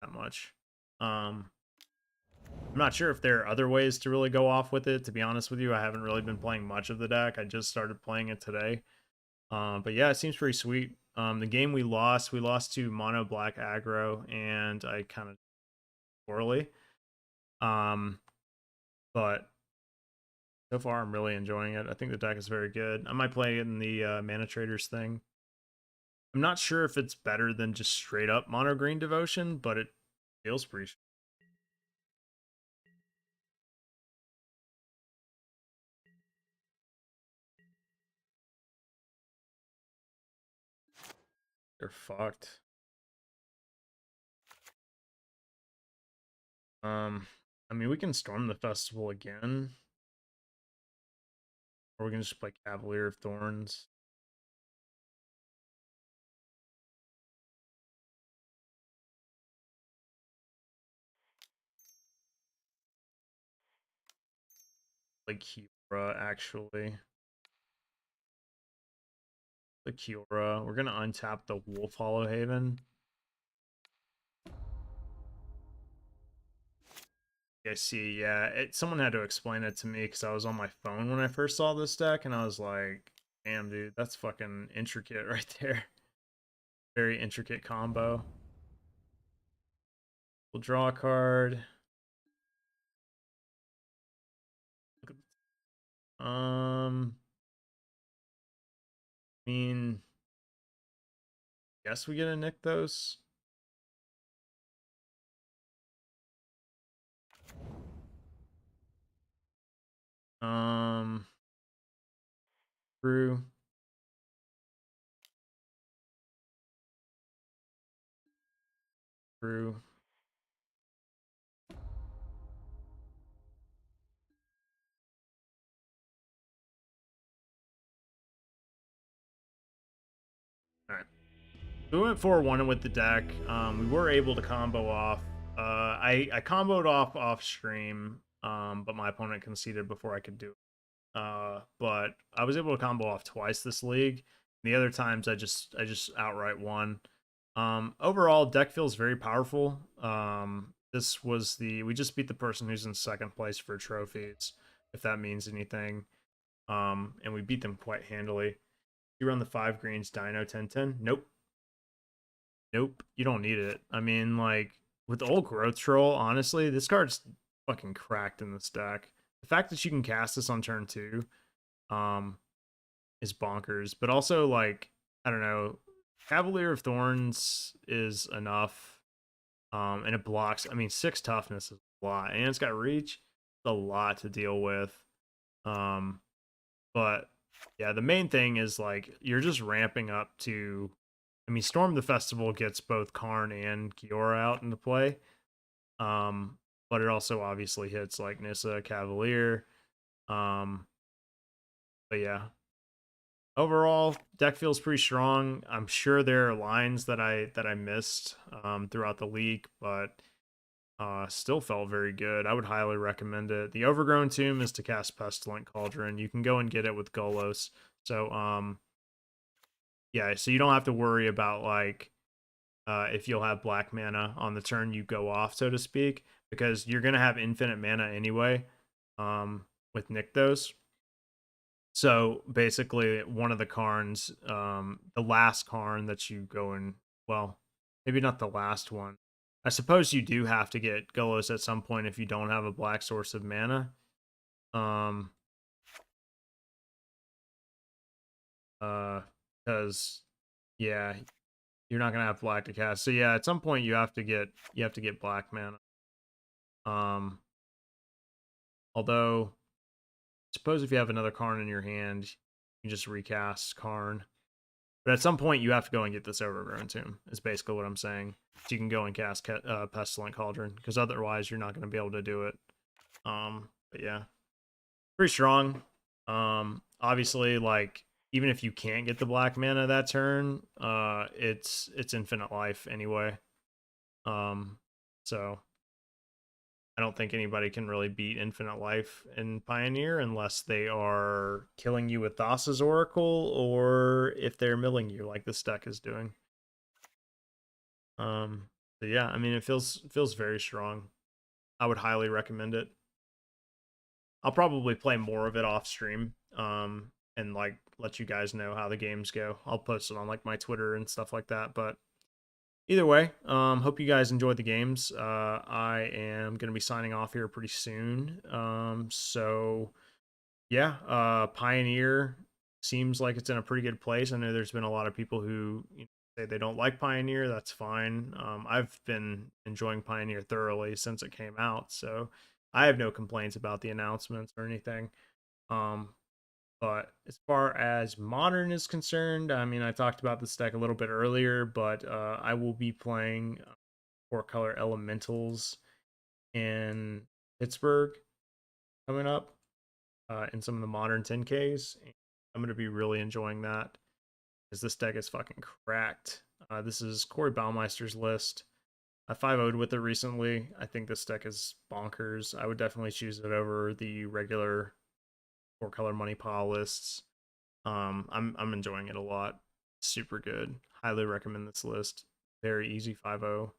that much. I'm not sure if there are other ways to really go off with it. To be honest with you, I haven't really been playing much of the deck. I just started playing it today. But yeah, it seems pretty sweet. The game we lost to mono black aggro, and I kind of poorly. But so far I'm really enjoying it. I think the deck is very good. I might play it in the Mana Traders thing. I'm not sure if it's better than just straight up mono green devotion, but it feels pretty. They're fucked. I mean, we can storm the festival again, or we can just play Cavalier of Thorns. Like Kiora, actually. The Kiora. We're gonna untap the Wolf Hollow Haven. I see. Yeah, someone had to explain it to me because I was on my phone when I first saw this deck, and I was like, "Damn, dude, that's fucking intricate right there. Very intricate combo." We'll draw a card. I mean, guess we get a Nykthos. Um, True. True. All right. We went 4-1 with the deck. We were able to combo off. I comboed off stream, but my opponent conceded before I could do it. But I was able to combo off twice this league. The other times I just outright won. Overall, deck feels very powerful. This was we just beat the person who's in second place for trophies, if that means anything. And we beat them quite handily. You run the 5 greens, Dino 10-10. Nope. Nope, you don't need it. I mean, like, with old growth troll, honestly, this card's fucking cracked in this deck. The fact that you can cast this on turn 2 um is bonkers, but also like I don't know, Cavalier of Thorns is enough. And it blocks. I mean, 6 toughness is a lot, and it's got reach. It's a lot to deal with. Um, but yeah, the main thing is like you're just ramping up to. I mean, Storm the Festival gets both Karn and Kiora out into play. But it also obviously hits like Nissa, Cavalier. Um, but yeah, overall, deck feels pretty strong. I'm sure there are lines that I missed throughout the league, but still felt very good. I would highly recommend it. The Overgrown Tomb is to cast Pestilent Cauldron. You can go and get it with Golos. So yeah, so you don't have to worry about like if you'll have black mana on the turn you go off, so to speak, because you're gonna have infinite mana anyway with Nykthos. So basically, one of the Karns, the last Karn that you go in, well, maybe not the last one. I suppose you do have to get Golos at some point if you don't have a black source of mana. Um, because yeah, you're not gonna have black to cast. So yeah, at some point you have to get black mana. Um, although suppose if you have another Karn in your hand, you just recast Karn. But at some point, you have to go and get this Overgrown Tomb, is basically what I'm saying. So you can go and cast Pestilent Cauldron, because otherwise you're not going to be able to do it. But yeah, pretty strong. Obviously, like, even if you can't get the black mana that turn, it's infinite life anyway. So I don't think anybody can really beat infinite life in Pioneer unless they are killing you with Thassa's Oracle or if they're milling you like this deck is doing. So yeah, I mean it feels very strong. I would highly recommend it. I'll probably play more of it off stream. And like let you guys know how the games go. I'll post it on like my Twitter and stuff like that. But either way, hope you guys enjoyed the games. I am gonna be signing off here pretty soon. So yeah, Pioneer seems like it's in a pretty good place. I know there's been a lot of people who say they don't like Pioneer. That's fine. I've been enjoying Pioneer thoroughly since it came out, so I have no complaints about the announcements or anything. Um, but as far as Modern is concerned, I mean, I talked about this deck a little bit earlier, but I will be playing 4-color Elementals in Pittsburgh coming up in some of the Modern 10Ks. I'm going to be really enjoying that because this deck is fucking cracked. This is Corey Baumeister's list. I 5-0'd with it recently. I think this deck is bonkers. I would definitely choose it over the regular 4-color money pile lists. I'm enjoying it a lot. Super good. Highly recommend this list. Very easy 5-0.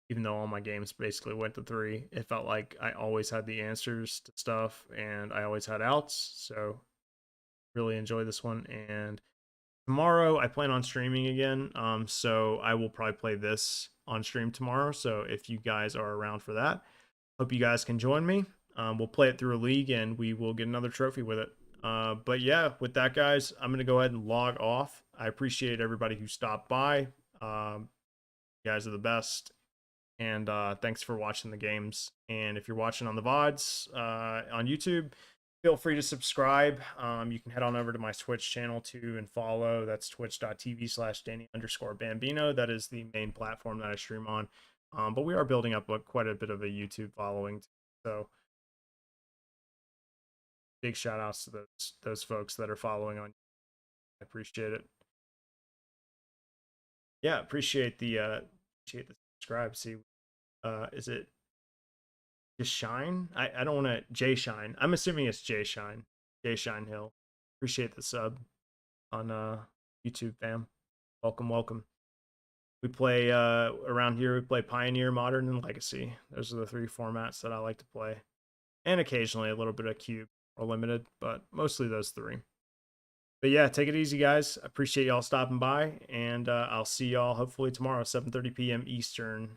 Even though all my games basically went to 3, it felt like I always had the answers to stuff and I always had outs. So really enjoy this one. And tomorrow I plan on streaming again. So I will probably play this on stream tomorrow. So if you guys are around for that, hope you guys can join me. We'll play it through a league and we will get another trophy with it. But yeah, with that, guys, I'm going to go ahead and log off. I appreciate everybody who stopped by. You guys are the best. And thanks for watching the games. And if you're watching on the VODs on YouTube, feel free to subscribe. You can head on over to my Twitch channel too and follow. That's twitch.tv/Danny_Bambino. That is the main platform that I stream on. But we are building up quite a bit of a YouTube following. So big shout outs to those folks that are following on. I appreciate it. Yeah, appreciate the subscribe. See, is it just Shine? I don't want to J Shine. I'm assuming it's J Shine. J Shine Hill. Appreciate the sub on YouTube, fam. Welcome, welcome. We play around here. We play Pioneer, Modern, and Legacy. Those are the 3 formats that I like to play, and occasionally a little bit of Cube or Limited, but mostly those 3. But yeah, take it easy, guys. Appreciate y'all stopping by, and I'll see y'all hopefully tomorrow, 7:30 p.m. Eastern.